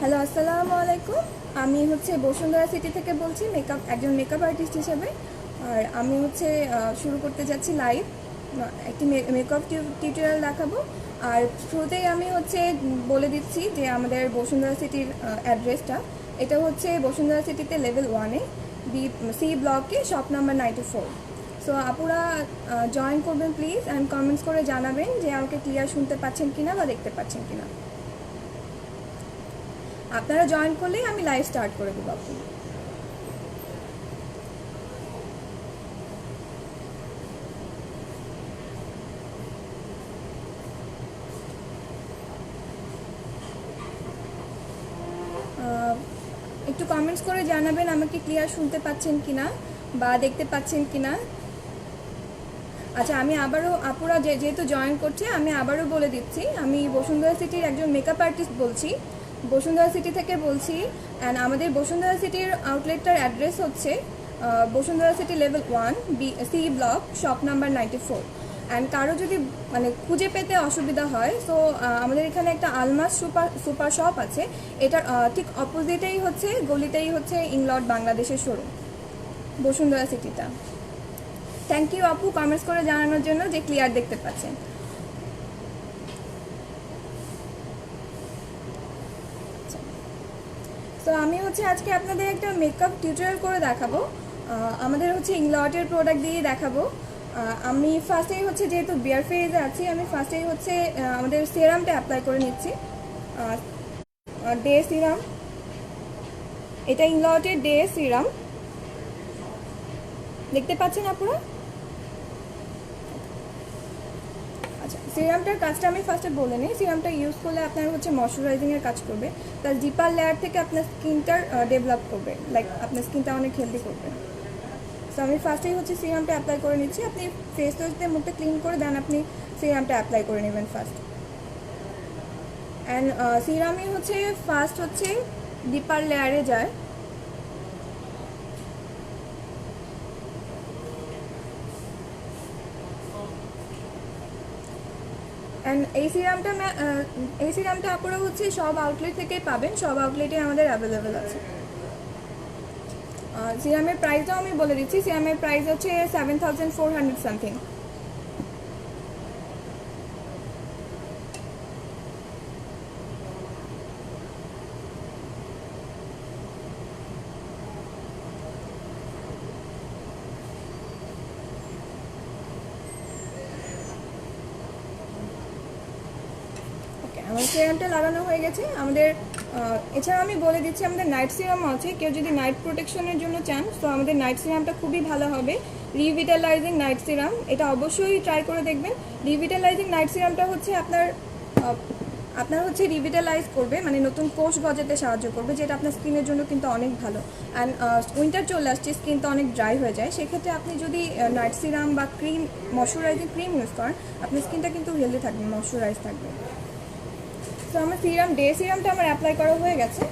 Hello, আসসালামু আলাইকুম। আমি হচ্ছে বসুন্ধরা সিটি থেকে বলছি, একজন মেকআপ আর্টিস্ট হিসেবে। আর আমি হচ্ছে শুরু করতে যাচ্ছি লাইভ একটি মেকআপ টিউটোরিয়াল দেখাবো। আর শুরুতেই আমি হচ্ছে বলে দিচ্ছি যে আমাদের বসুন্ধরা সিটির অ্যাড্রেসটা, এটা হচ্ছে বসুন্ধরা সিটিতে লেভেল 1-এ সি ব্লকে শপ নাম্বার 94। সো আপুরা জয়েন করবেন প্লিজ, অ্যান্ড কমেন্টস করে জানাবেন যে আমাকে ক্লিয়ার শুনতে পাচ্ছেন কিনা বা দেখতে পাচ্ছেন কিনা। আপনারা জয়েন করলেই আমি লাইভ স্টার্ট করে দেবো। আপনি একটু কমেন্টস করে জানাবেন আমাকে ক্লিয়ার শুনতে পাচ্ছেন কিনা বা দেখতে পাচ্ছেন কিনা। আচ্ছা, আমি আবারও আপুরা যেহেতু জয়েন করছে আমি আবারও বলে দিচ্ছি, আমি বসুন্ধরা সিটির একজন মেকআপ আর্টিস্ট বলছি, বসুন্ধরা সিটি থেকে বলছি। অ্যান্ড আমাদের বসুন্ধরা সিটির আউটলেটটার অ্যাড্রেস হচ্ছে Bashundhara city level 1 C block shop number 94। And কারো যদি মানে খুঁজে পেতে অসুবিধা হয়, সো আমাদের এখানে একটা আলমাস সুপার শপ আছে, এটার ঠিক অপোজিটেই হচ্ছে গলিতেই হচ্ছে ইংলট বাংলাদেশের শোরুম বসুন্ধরা সিটিটা। থ্যাংক ইউ আপু কমেন্টস করে জানানোর জন্য যে ক্লিয়ার দেখতে পাচ্ছেন। তো আমি হচ্ছে আজকে আপনাদের একটা মেকআপ টিউটোরিয়াল করে দেখাবো। আমাদের হচ্ছে ইংলটের প্রোডাক্ট দিয়ে দেখাবো। আমি ফার্স্টেই হচ্ছে যেহেতু বিয়ার ফেজে আছি, আমি ফার্স্টেই হচ্ছে আমাদের সিরামটা অ্যাপ্লাই করে নিচ্ছি। ডে সিরাম, এটা ইংলটের ডে সিরাম, দেখতে পাচ্ছেন আপনারা? আচ্ছা, সিরামটার কাজটা আমি ফার্স্টে বলে নিই। সিরামটা ইউজ করলে আপনার হচ্ছে ময়শ্চারাইজিংয়ের কাজ করবে, প্লাস ডিপার লেয়ার থেকে আপনার স্কিনটার ডেভেলপ করবে, লাইক আপনার স্কিনটা অনেক হেলদি করবে। সো আমি ফার্স্টেই হচ্ছে সিরামটা অ্যাপ্লাই করে নিচ্ছি। আপনি ফেস ওয়াশ দিয়ে মুখটা ক্লিন করে দেন আপনি সিরামটা অ্যাপ্লাই করে নেবেন ফার্স্ট। অ্যান্ড সিরামই হচ্ছে ফার্স্ট হচ্ছে ডিপার লেয়ারে যায়। অ্যান্ড এই সিরামটা আপনারা হচ্ছে সব আউটলেট থেকেই পাবেন, সব আউটলেটে আমাদের অ্যাভেলেবেল আছে। সিরামের প্রাইসটাও আমি বলে দিচ্ছি, সিরামের প্রাইস হচ্ছে 7400 সামথিং। আমার সিরামটা লাগানো হয়ে গেছে আমাদের। এছাড়াও আমি বলে দিচ্ছি আমাদের নাইট সিরামও আছে, কেউ যদি নাইট প্রোটেকশনের জন্য চান তো আমাদের নাইট সিরামটা খুবই ভালো হবে, রিভিটালাইজিং নাইট সিরাম। এটা অবশ্যই ট্রাই করে দেখবেন। রিভিটালাইজিং নাইট সিরামটা হচ্ছে আপনার হচ্ছে রিভিটালাইজ করবে, মানে নতুন কোষ গজাতে সাহায্য করবে, যেটা আপনার স্কিনের জন্য কিন্তু অনেক ভালো। অ্যান্ড উইন্টার চলে আসছে, স্কিনটা অনেক ড্রাই হয়ে যায়, সেক্ষেত্রে আপনি যদি নাইট সিরাম বা ক্রিম, ময়শ্চারাইজিং ক্রিম ইউজ করেন, আপনার স্কিনটা কিন্তু হেলদি থাকবে, ময়শ্চারাইজ থাকবে। তো আমার ডে সিরামটা আমার অ্যাপ্লাই করা হয়ে গেছে।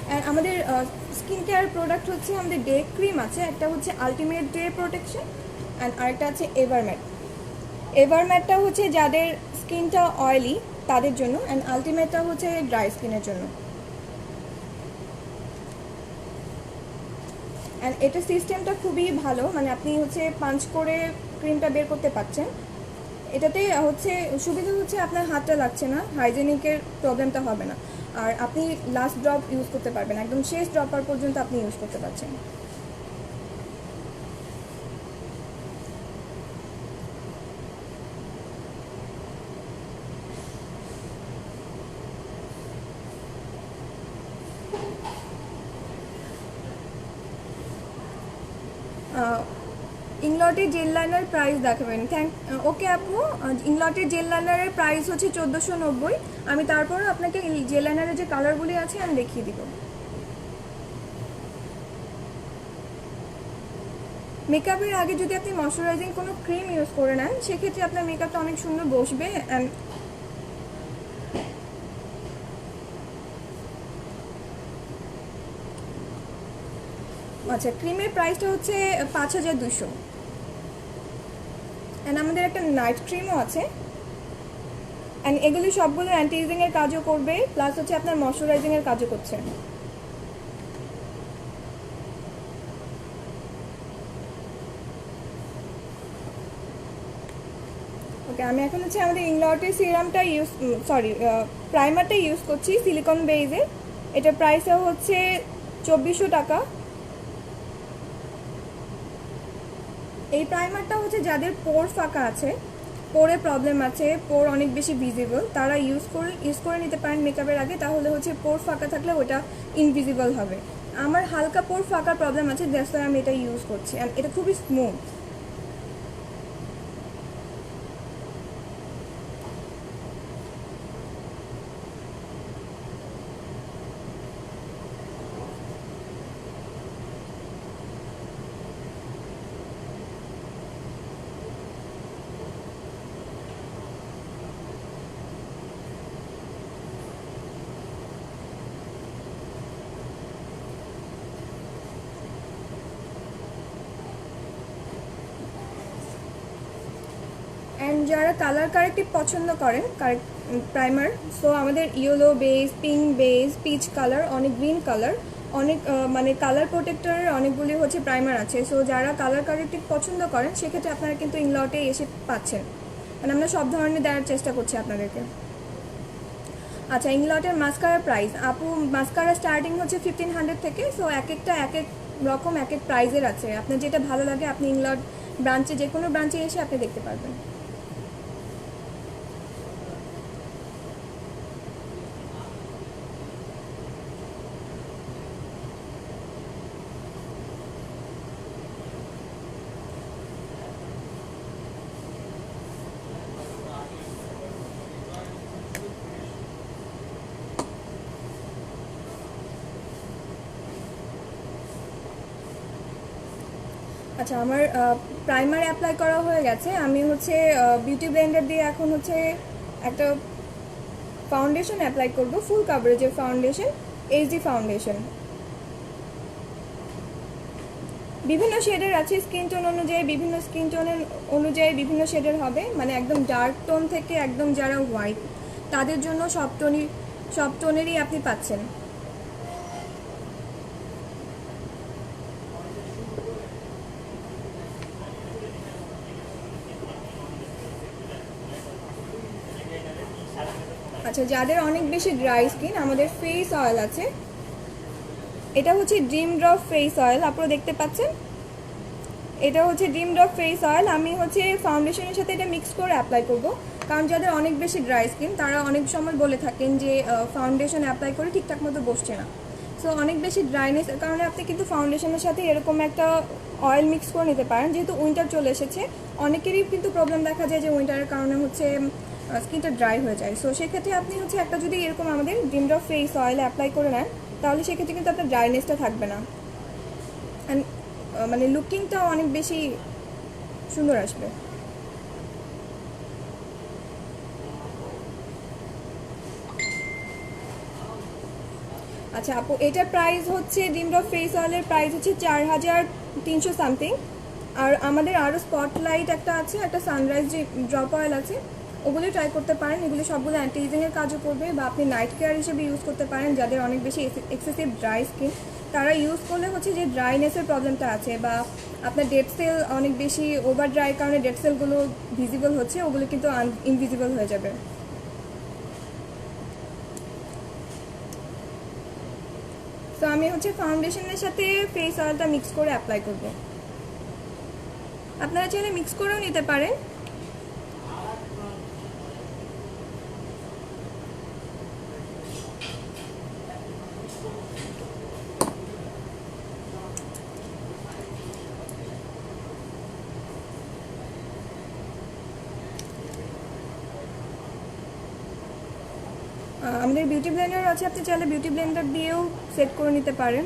অ্যান্ড আমাদের স্কিন কেয়ার প্রোডাক্ট হচ্ছে আমাদের ডে ক্রিম আছে, একটা হচ্ছে আলটিমেট ডে প্রোটেকশন, অ্যান্ড আরেকটা আছে এভারম্যাট। এভারম্যাটটা হচ্ছে যাদের স্কিনটা অয়েলি তাদের জন্য, অ্যান্ড আলটিমেটটা হচ্ছে ড্রাই স্কিনের জন্য। অ্যান্ড এটার সিস্টেমটা খুবই ভালো, মানে আপনি হচ্ছে পাঞ্চ করে ক্রিমটা বের করতে পারছেন। এটাতে হচ্ছে সুবিধা হচ্ছে আপনার হাতটা লাগছে না, হাইজেনিকের প্রবলেমটা হবে না, আর আপনি লাস্ট ড্রপ ইউজ করতে পারবেন, একদম শেষ ড্রপার পর্যন্ত আপনি ইউজ করতে পারছেন। ইংলটের জেল লাইনার প্রাইস দেখাবেন। ওকে আপু, ইংলটের জেল লাইনারের প্রাইস হচ্ছে 1490। আমি তারপর আপনাকে জেল লাইনারের যে কালারগুলি আছে আমি দেখিয়ে দিব। মেকআপের আগে যদি আপনি ময়শ্চারাইজিং কোনো ক্রিম ইউজ করে নেন, সেক্ষেত্রে আপনার মেকআপটা অনেক সুন্দর বসবে। অ্যান্ড আচ্ছা, ক্রিমের প্রাইসটা হচ্ছে 5200। অ্যান্ড আমাদের একটা নাইট ক্রিমও আছে, অ্যান্ড এগুলি সবগুলো অ্যান্টি এজিংয়ের কাজও করবে, প্লাস হচ্ছে আপনার ময়শ্চারাইজিংয়ের কাজও করছে। ওকে, আমি এখন হচ্ছে আমাদের ইংলটের সিরামটা প্রাইমারটা ইউজ করছি সিলিকন বেজের। এটার প্রাইসও হচ্ছে 2400 টাকা। এই প্রাইমারটা হচ্ছে যাদের পোর ফাঁকা আছে, পোরে প্রবলেম আছে, পোর অনেক বেশি ভিজিবল, তারা ইউজ করে নিতে পারেন মেকআপের আগে। তাহলে হচ্ছে পোর ফাঁকা থাকলে ওটা ইনভিজিবল হবে। আমার হালকা পোর ফাঁকার প্রবলেম আছে, দ্যাটস ওয়াই আমি এটা ইউজ করছি। অ্যান্ড এটা খুবই স্মুথ। অ্যান্ড যারা কালার কারেক্টিভ পছন্দ করেন প্রাইমার, সো আমাদের yellow base, pink base, peach colour, অনেক গ্রিন কালার, অনেক মানে কালার প্রোটেক্টরের অনেকগুলি হচ্ছে প্রাইমার আছে। সো যারা কালার কারেক্টিভ পছন্দ করেন সেক্ষেত্রে আপনারা কিন্তু ইংলটে এসে পাচ্ছেন, মানে আমরা সব ধরনের দেওয়ার চেষ্টা করছি আপনাদেরকে। আচ্ছা, ইংলটের মাস্কারার প্রাইস, আপু মাস্কারা স্টার্টিং হচ্ছে 1500 থেকে। সো এক একটা এক এক রকম এক এক প্রাইজের আছে। আপনার যেটা ভালো লাগে আপনি ইংলট ব্রাঞ্চে, যে কোনো ব্রাঞ্চে এসে আপনি দেখতে পারবেন। আচ্ছা, আমার প্রাইমার অ্যাপ্লাই করা হয়ে গেছে। আমি হচ্ছে বিউটি ব্লেন্ডার দিয়ে এখন হচ্ছে একটা ফাউন্ডেশন অ্যাপ্লাই করব, ফুল কাভারেজের ফাউন্ডেশন, এইচডি ফাউন্ডেশন। বিভিন্ন শেডের আছে, স্কিন টোন অনুযায়ী, বিভিন্ন স্কিন টোনের অনুযায়ী বিভিন্ন শেডের হবে। মানে একদম ডার্ক টোন থেকে একদম যারা হোয়াইট, তাদের জন্য সব টোনেরই আপনি পাচ্ছেন। আচ্ছা, যাদের অনেক বেশি ড্রাই স্কিন, আমাদের ফেস অয়েল আছে। এটা হচ্ছে ড্রিম ড্রপ ফেস অয়েল, আপনারা দেখতে পাচ্ছেন। এটা হচ্ছে ড্রিম ড্রপ ফেস অয়েল। আমি হচ্ছে ফাউন্ডেশনের সাথে এটা মিক্স করে অ্যাপ্লাই করব, কারণ যাদের অনেক বেশি ড্রাই স্কিন তারা অনেক সময় বলে থাকেন যে ফাউন্ডেশন অ্যাপ্লাই করে ঠিকঠাক মতো বসছে না। সো অনেক বেশি ড্রাইনেসের কারণে আপনি কিন্তু ফাউন্ডেশনের সাথে এরকম একটা অয়েল মিক্স করে নিতে পারেন। যেহেতু উইন্টার চলে এসেছে, অনেকেরই কিন্তু প্রবলেম দেখা যায় যে উইন্টারের কারণে হচ্ছে স্কিনটা ড্রাই হয়ে যায়। সো সেক্ষেত্রে আপনি হচ্ছে একটা যদি এরকম আমাদের dream drop face oil apply করে নেন, তাহলে সেক্ষেত্রে কিন্তু আপনার ড্রাইনেসটা থাকবে না, অ্যান্ড মানে লুকিংটাও অনেক বেশি সুন্দর আসবে। আচ্ছা আপু, এটার প্রাইস হচ্ছে ড্রিম ড্রপ ফেস অয়েলের প্রাইস হচ্ছে 4300 সামথিং। আর আমাদের আরও স্পটলাইট একটা আছে, একটা সানরাইজ ড্রপ অয়েল আছে, ওগুলো ট্রাই করতে পারেন। এগুলো সবগুলো অ্যান্টি এজিংয়ের কাজও করবে, বা আপনি নাইট কেয়ার হিসেবে ইউজ করতে পারেন। যাদের অনেক বেশি এক্সেসিভ ড্রাই স্কিন, তারা ইউজ করলে হচ্ছে যে ড্রাইনেসের প্রবলেমটা আছে, বা আপনার ডেড সেল অনেক বেশি ওভার ড্রাই কারণে ডেড সেলগুলো ভিজিবল হচ্ছে, ওগুলো কিন্তু ইনভিজিবল হয়ে যাবে। তো আমি হচ্ছে ফাউন্ডেশনের সাথে ফেস অয়েলটা মিক্স করে অ্যাপ্লাই করব। আপনারা চাইলে মিক্স করেও নিতে পারেন। আমাদের বিউটি ব্লেন্ডার আছে, আপনি চাইলে বিউটি ব্লেন্ডার দিয়েও সেট করে নিতে পারেন,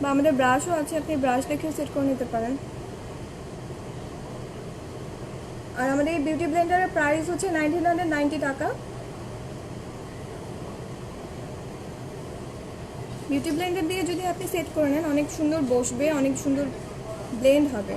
বা আমাদের ব্রাশও আছে, আপনি ব্রাশ দেখেও সেট করে নিতে পারেন। আর আমাদের এই বিউটি ব্লেন্ডারের প্রাইস হচ্ছে 1990 টাকা। বিউটি ব্লেন্ডার দিয়ে যদি আপনি সেট করে নেন, অনেক সুন্দর বসবে, অনেক সুন্দর ব্লেন্ড হবে।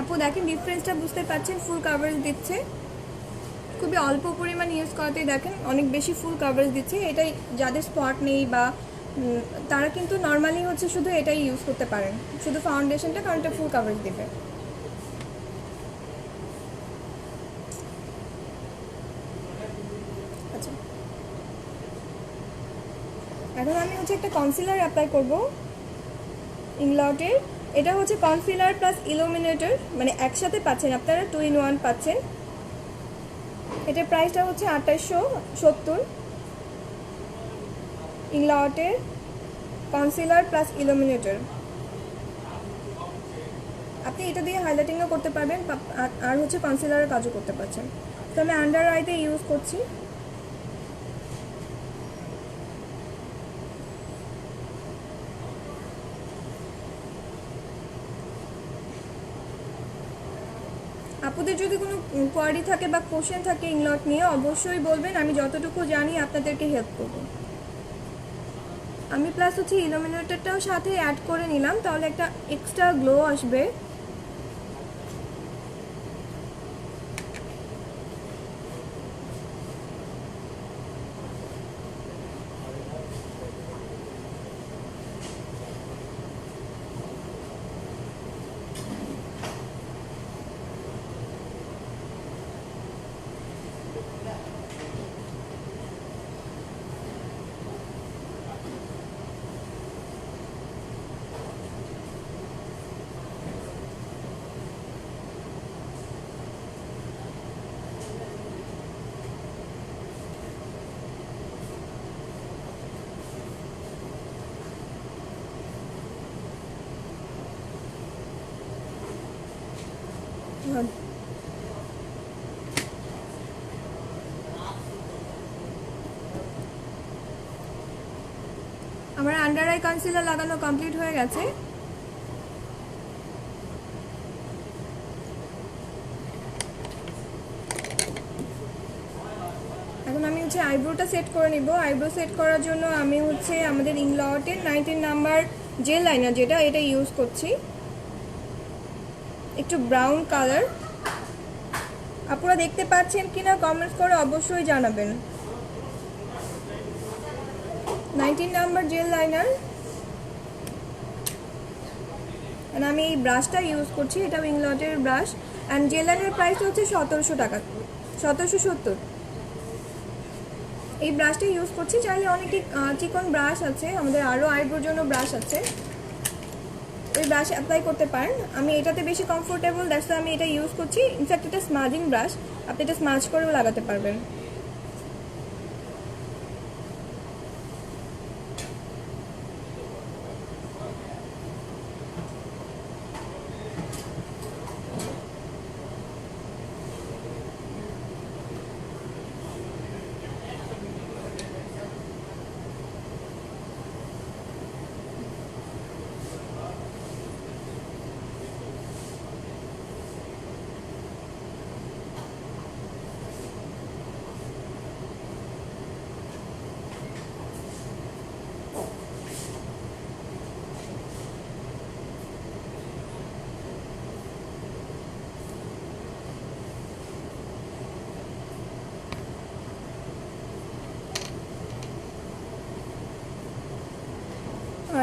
আপু দেখেন ডিফারেন্সটা বুঝতে পারছেন, ফুল কাভারেজ দিচ্ছে, খুবই অল্প পরিমাণ ইউজ করাতেই দেখেন অনেক বেশি ফুল কাভারেজ দিচ্ছে। এটাই যাদের স্পট নেই বা তারা কিন্তু নর্মালি হচ্ছে শুধু এটাই ইউজ করতে পারেন, শুধু ফাউন্ডেশনটা, কারণ এটা ফুল কাভারেজ দেবে। আচ্ছা, এখন আমি হচ্ছে একটা কনসিলার অ্যাপ্লাই করব ইংলটের। এটা হচ্ছে কনসিলার প্লাস ইলুমিনেটর, মানে একসাথে পাচ্ছেন আপনারা, 2 in 1 পাচ্ছেন। এটার প্রাইসটা হচ্ছে 2870। ইংলটের কনসিলার প্লাস ইলুমিনেটর, আপনি এটা দিয়ে হাইলাইটিংও করতে পারবেন আর হচ্ছে কনসিলারের কাজও করতে পারছেন। তো আমি আন্ডার আইতে ইউজ করছি। আপনাদের যদি কোনো কোয়ারি থাকে বা কোশ্চেন থাকে ইংলট নিয়ে অবশ্যই বলবেন, আমি যতটুকু জানি আপনাদেরকে হেল্প করব। আমি প্লাস হচ্ছে ইলুমিনেটরটাও সাথে অ্যাড করে নিলাম, তাহলে একটা এক্সট্রা গ্লো আসবে। আমার আন্ডার আই কনসিলার লাগানো কমপ্লিট হয়ে গেছে। এখন আমি হচ্ছে আইব্রোটা সেট করে নিব। আইব্রো সেট করার জন্য আমি হচ্ছে আমাদের ইংলটের 19 নাম্বার জেল লাইনার, যেটা এটা ইউজ করছি, একটু ব্রাউন কালার। আপনারা দেখতে পাচ্ছেন কিনা কমেন্টস করে অবশ্যই জানাবেন। 19 নাম্বার জেল লাইনার, আমি এই ব্রাশটা ইউজ করছি, এটা ইংলটের brush. And gel liner price হচ্ছে 1700 টাকা, 1770। এই ব্রাশটা ইউজ করছি। চাইলে অনেকে চিকন ব্রাশ আছে, আমাদের আরও আইব্রোর জন্য ব্রাশ আছে, ওই ব্রাশ অ্যাপ্লাই করতে পারেন। আমি এটাতে বেশি কমফোর্টেবল, দ্যাটস আমি এটা ইউজ করছি। ইনফ্যাক্ট এটা স্মাজিং ব্রাশ, আপনি এটা স্মাজ করেও লাগাতে পারবেন।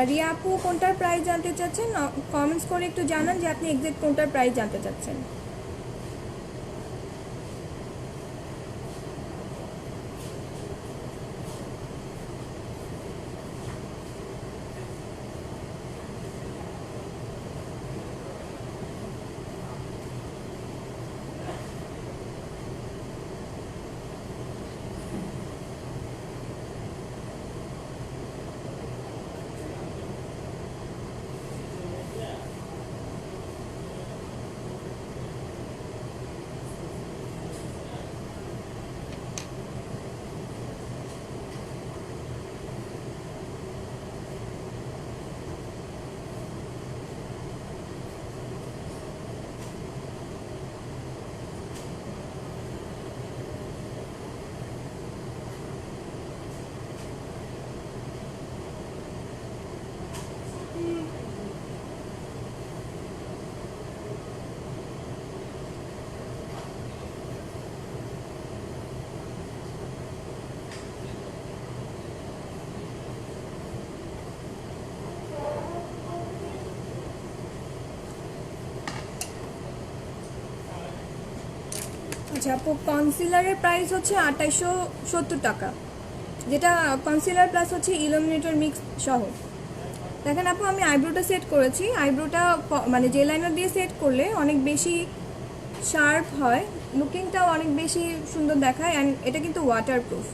রিয়া আপু কোনটার প্রাইস জানতে চাচ্ছেন? কমেন্টস করে একটু জানান যে আপনি এক্সাক্ট কোনটার প্রাইস জানতে চাচ্ছেন। আচ্ছা আপু, কনসিলারের প্রাইস হচ্ছে 2870 টাকা, যেটা কনসিলার প্লাস হচ্ছে ইলুমিনেটর মিক্স সহ। দেখেন আপু, আমি আইব্রোটা সেট করেছি। আইব্রোটা মানে জেল লাইনার দিয়ে সেট করলে অনেক বেশি শার্প হয়, লুকিংটাও অনেক বেশি সুন্দর দেখায়, অ্যান্ড এটা কিন্তু ওয়াটারপ্রুফ।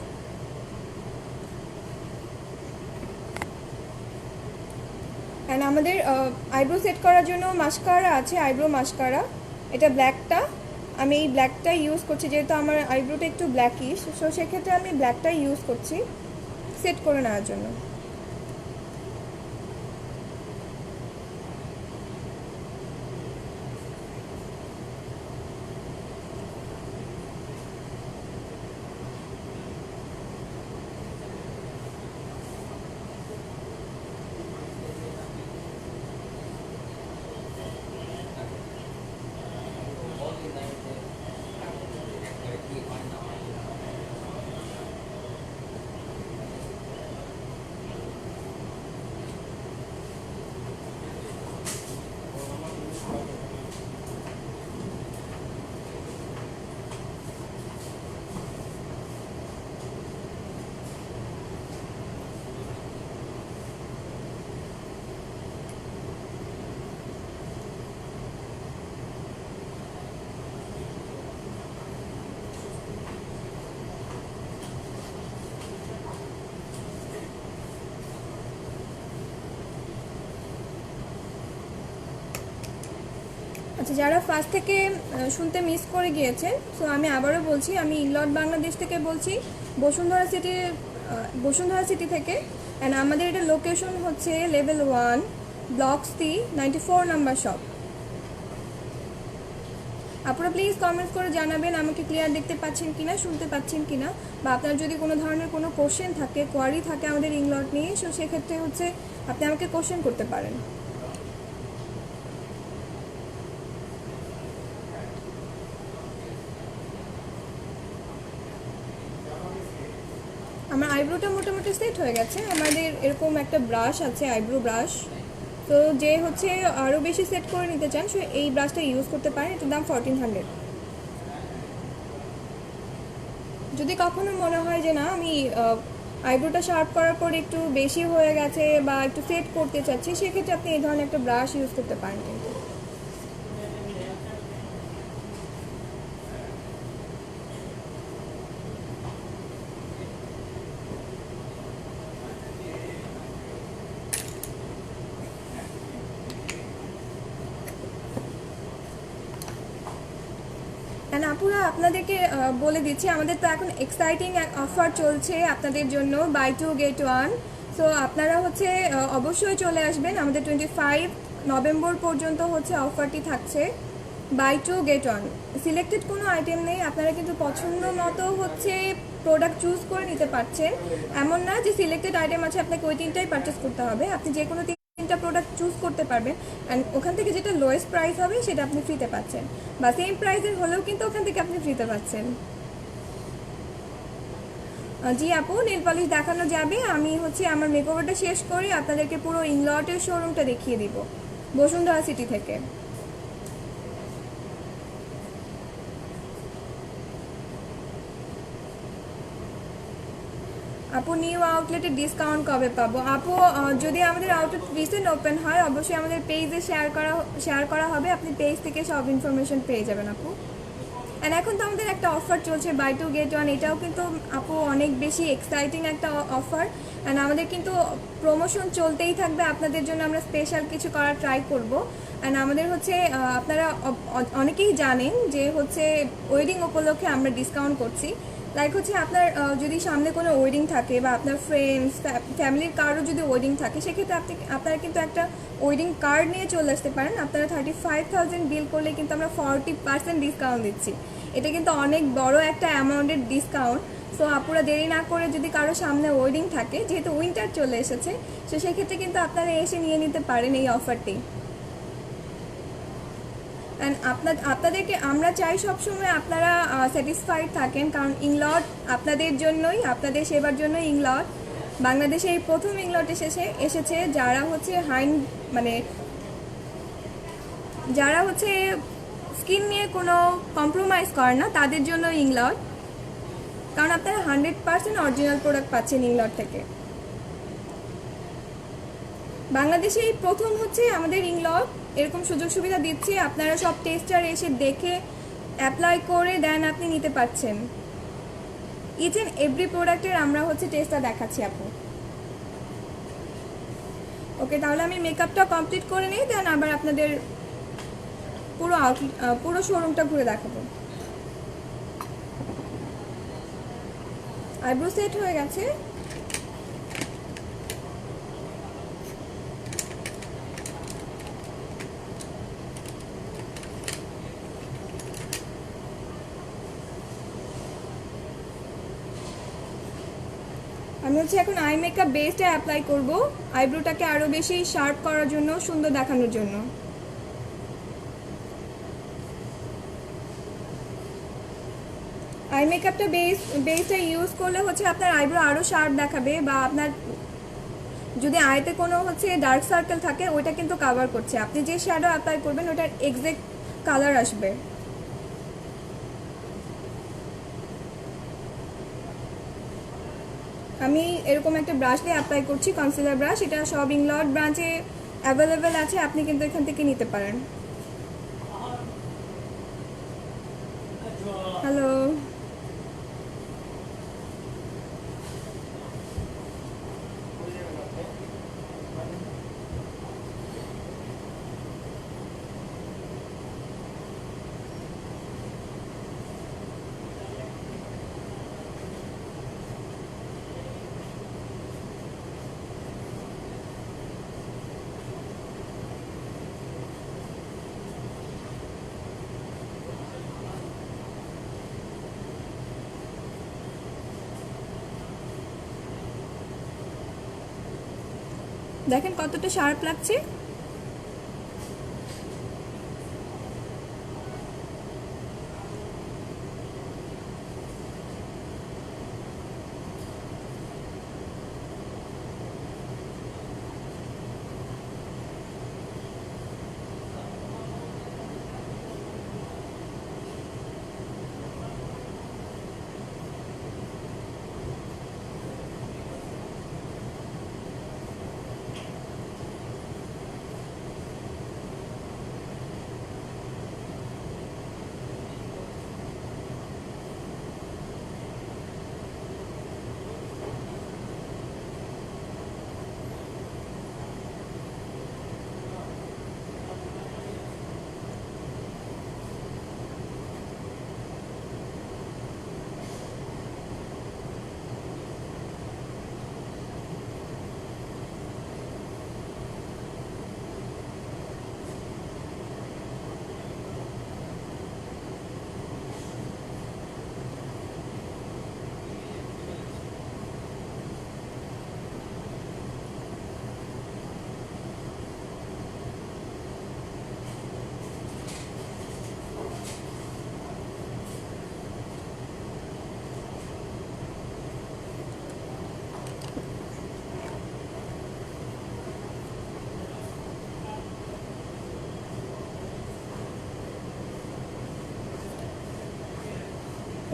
অ্যান্ড আমাদের আইব্রো সেট করার জন্য মাস্কারা আছে, আইব্রো মাস্কারা। এটা ব্ল্যাকটা, আমি এই ব্ল্যাকটাই ইউজ করছি, যেহেতু আমার আইব্রোটা একটু ব্ল্যাকিশ, সো সেক্ষেত্রে আমি ব্ল্যাকটাই ইউজ করছি সেট করে নেওয়ার জন্য। আচ্ছা, যারা ফার্স্ট থেকে শুনতে মিস করে গিয়েছেন, সো আমি আবারও বলছি, আমি ইংলট বাংলাদেশ থেকে বলছি, বসুন্ধরা সিটি থেকে। অ্যান্ড আমাদের এটা লোকেশন হচ্ছে level 1, block C, 94 number shop. আপনারা প্লিজ কমেন্টস করে জানাবেন আমাকে ক্লিয়ার দেখতে পাচ্ছেন কিনা, শুনতে পাচ্ছেন কিনা, বা আপনার যদি কোনো ধরনের কোনো কোশ্চেন থাকে, কোয়ারি থাকে আমাদের ইংলট নিয়ে, সো সেক্ষেত্রে হচ্ছে আপনি আমাকে কোশ্চেন করতে পারেন। আমার আইব্রোটা মোটামুটি সেট হয়ে গেছে। আমাদের এরকম একটা ব্রাশ আছে, আইব্রো ব্রাশ। তো যে হচ্ছে আরও বেশি সেট করে নিতে চান, সে এই ব্রাশটা ইউজ করতে পারেন। এটার দাম 1400। যদি কখনো মনে হয় যে না, আমি আইব্রোটা শার্প করার পর একটু বেশি হয়ে গেছে বা একটু সেট করতে চাচ্ছি, সেক্ষেত্রে আপনি এই ধরনের একটা ব্রাশ ইউজ করতে পারেন কিন্তু। অ্যান্ড আপুরা, আপনাদেরকে বলে দিচ্ছি, আমাদের তো এখন এক্সাইটিং অফার চলছে আপনাদের জন্য, বাই 2 get 1। সো আপনারা হচ্ছে অবশ্যই চলে আসবেন। আমাদের 25 নভেম্বর পর্যন্ত হচ্ছে অফারটি থাকছে, বাই 2 get 1। সিলেক্টেড কোনো আইটেম নেই, আপনারা কিন্তু পছন্দ মতো হচ্ছে প্রোডাক্ট চুজ করে নিতে পারছেন। এমন না যে সিলেক্টেড আইটেম আছে আপনাকে ওই তিনটাই পারচেস করতে হবে, আপনি যে কোনো তিনটা প্রোডাক্ট চুজ করতে পারবেন, অ্যান্ড ওখান থেকে যেটা লোয়েস্ট প্রাইস হবে সেটা আপনি ফ্রিতে পাচ্ছেন, বা সেম প্রাইসের হলেও কিন্তু ওখান থেকে আপনি ফ্রিতে পাচ্ছেন। জি আপু, নেল পলিশ দেখানো যাবে। আমি হচ্ছে আমার মেকওভারটা শেষ করে আপনাদেরকে পুরো ইংলটের শোরুমটা দেখিয়ে দিব, বসুন্ধরা সিটি থেকে। আপু, নিউ আউটলেটের ডিসকাউন্ট কবে পাবো? আপু, যদি আমাদের আউটলেট রিসেন্ট ওপেন হয়, অবশ্যই আমাদের পেজে শেয়ার করা হবে, আপনি পেজ থেকে সব ইনফরমেশন পেয়ে যাবেন আপু। অ্যান্ড এখন তো আমাদের একটা অফার চলছে, বাই 2 get 1। এটাও কিন্তু আপু অনেক বেশি এক্সাইটিং একটা অফার, অ্যান্ড আমাদের কিন্তু প্রমোশন চলতেই থাকবে। আপনাদের জন্য আমরা স্পেশাল কিছু করার ট্রাই করব। অ্যান্ড আমাদের হচ্ছে আপনারা অনেকেই জানেন যে হচ্ছে ওয়েডিং উপলক্ষে আমরা ডিসকাউন্ট করছি। লাইক হচ্ছে আপনার যদি সামনে কোনো ওয়েডিং থাকে, বা আপনার ফ্রেন্ডস ফ্যামিলির কারও যদি ওয়েডিং থাকে, সেক্ষেত্রে আপনারা কিন্তু একটা ওয়েডিং কার্ড নিয়ে চলে আসতে পারেন। আপনারা 35,000 বিল করলে কিন্তু আমরা 40% ডিসকাউন্ট দিচ্ছি। এটা কিন্তু অনেক বড় একটা অ্যামাউন্টের ডিসকাউন্ট। সো আপুরা দেরি না করে, যদি কারো সামনে ওয়েডিং থাকে, যেহেতু উইন্টার চলে এসেছে, তো সেক্ষেত্রে কিন্তু আপনারা এসে নিয়ে নিতে পারেন এই অফারটি। অ্যান্ড আপনাদেরকে আমরা চাই সবসময় আপনারা স্যাটিসফাইড থাকেন, কারণ ইংলট আপনাদের জন্যই, আপনাদের সেবার জন্যই ইংলট বাংলাদেশে এই প্রথম ইংলট এসেছে, যারা হচ্ছে যারা হচ্ছে স্কিন নিয়ে কোনো কম্প্রোমাইজ করে না তাদের জন্য ইংলট, কারণ আপনারা 100% অরিজিনাল প্রোডাক্ট পাচ্ছেন ইংলট থেকে। বাংলাদেশে এই প্রথম হচ্ছে আমাদের ইংলট এরকম সুযোগ সুবিধা দিচ্ছে, আপনারা সব টেস্টার এসে দেখে অ্যাপ্লাই করে দেন আপনি নিতে পারছেন। ইচ অ্যান্ড এভরি প্রোডাক্টের আমরা হচ্ছে টেস্টটা দেখাচ্ছি আপু। ওকে, তাহলে আমি মেকআপটা কমপ্লিট করে নিই, দেন আবার আপনাদের পুরো শোরুমটা ঘুরে দেখাবো। আইব্রো সেট হয়ে গেছে। আমি হচ্ছে এখন আই মেকআপ বেসটা অ্যাপ্লাই করব আইব্রোটাকে আরো বেশি শার্প করার জন্য, সুন্দর দেখানোর জন্য। আই মেকআপটা বেসটা ইউজ করলে হচ্ছে আপনার আইব্রো আরো শার্প দেখাবে, বা আপনার যদি আইতে কোনো হচ্ছে ডার্ক সার্কেল থাকে ওইটা কিন্তু কভার করছে। আপনি যে শ্যাডো অ্যাপ্লাই করবেন ওটার এক্সাক্ট কালার আসবে। আমি এরকম একটা ব্রাশ দিয়ে অ্যাপ্লাই করছি, কনসিলার ব্রাশ। এটা সব ইংলট ব্রাঞ্চে অ্যাভেলেবেল আছে, আপনি কিন্তু এখান থেকে নিতে পারেন। হ্যালো, দেখেন কতটা শার্প লাগছে।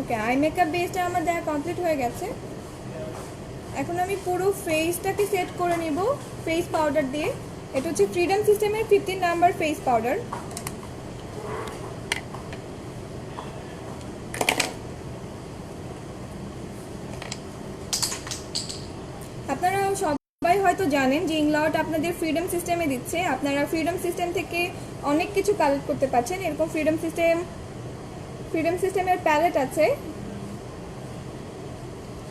ওকে, আই মেকআপ বেসটা আমার দেখা কমপ্লিট হয়ে গেছে। এখন আমি পুরো ফেসটাকে সেট করে নেব ফেস পাউডার দিয়ে। এটা হচ্ছে ফ্রিডম সিস্টেমের 15 নাম্বার ফেস পাউডার। আপনারা সবাই হয়তো জানেন যে ইংলট আপনাদের ফ্রিডম সিস্টেমে দিচ্ছে। আপনারা ফ্রিডম সিস্টেম থেকে অনেক কিছু কালেক্ট করতে পারছেন। এরকম ফ্রিডম সিস্টেমের প্যালেট আছে।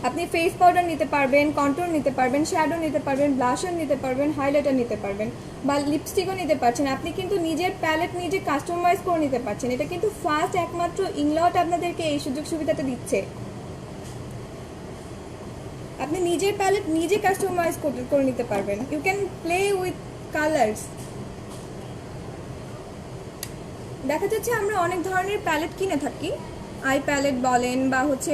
আপনি ফেস পাউডার নিতে পারবেন, কন্ট্রোল নিতে পারবেন, শ্যাডো নিতে পারবেন, ব্লাশার নিতে পারবেন, হাইলাইটার নিতে পারবেন, বা লিপস্টিকও নিতে পারছেন। আপনি কিন্তু নিজের প্যালেট নিজে কাস্টমাইজ করে নিতে পারছেন। এটা কিন্তু ফার্স্ট একমাত্র ইংলট আপনাদেরকে এই সুযোগ সুবিধাটা দিচ্ছে। আপনি নিজের প্যালেট নিজে কাস্টমাইজ করে নিতে পারবেন। You can play with colours. দেখা যাচ্ছে আমরা অনেক ধরনের প্যালেট কিনে থাকি, আই প্যালেট বলেন বা হচ্ছে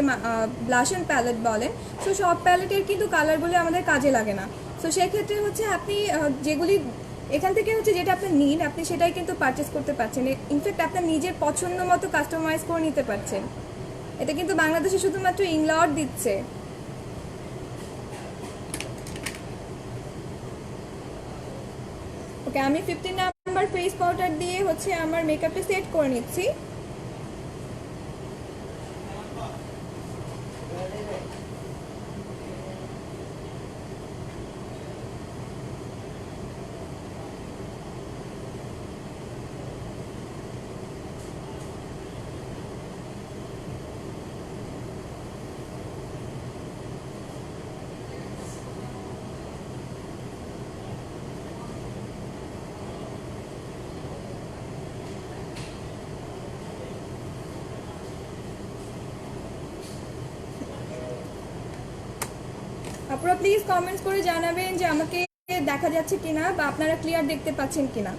ব্লাশন প্যালেট বলেন। সো সব প্যালেটের কিন্তু কালারগুলি আমাদের কাজে লাগে না। সো সেক্ষেত্রে হচ্ছে আপনি যেগুলি এখান থেকে হচ্ছে যেটা আপনার নিড আপনি সেটাই কিন্তু পারচেস করতে পারছেন। ইনফ্যাক্ট আপনার নিজের পছন্দ মতো কাস্টমাইজ করে নিতে পারছেন। এটা কিন্তু বাংলাদেশে শুধুমাত্র ইংলাওয়ার দিচ্ছে। ওকে, আমি 15 নাম্বার ফেস পাউডার দিয়ে হচ্ছে আমার মেকআপটা সেট করে নিচ্ছি। আপনারা প্লিজ কমেন্টস করে জানাবেন যে আমাকে দেখা যাচ্ছে কিনা বা আপনারা ক্লিয়ার দেখতে পাচ্ছেন কিনা।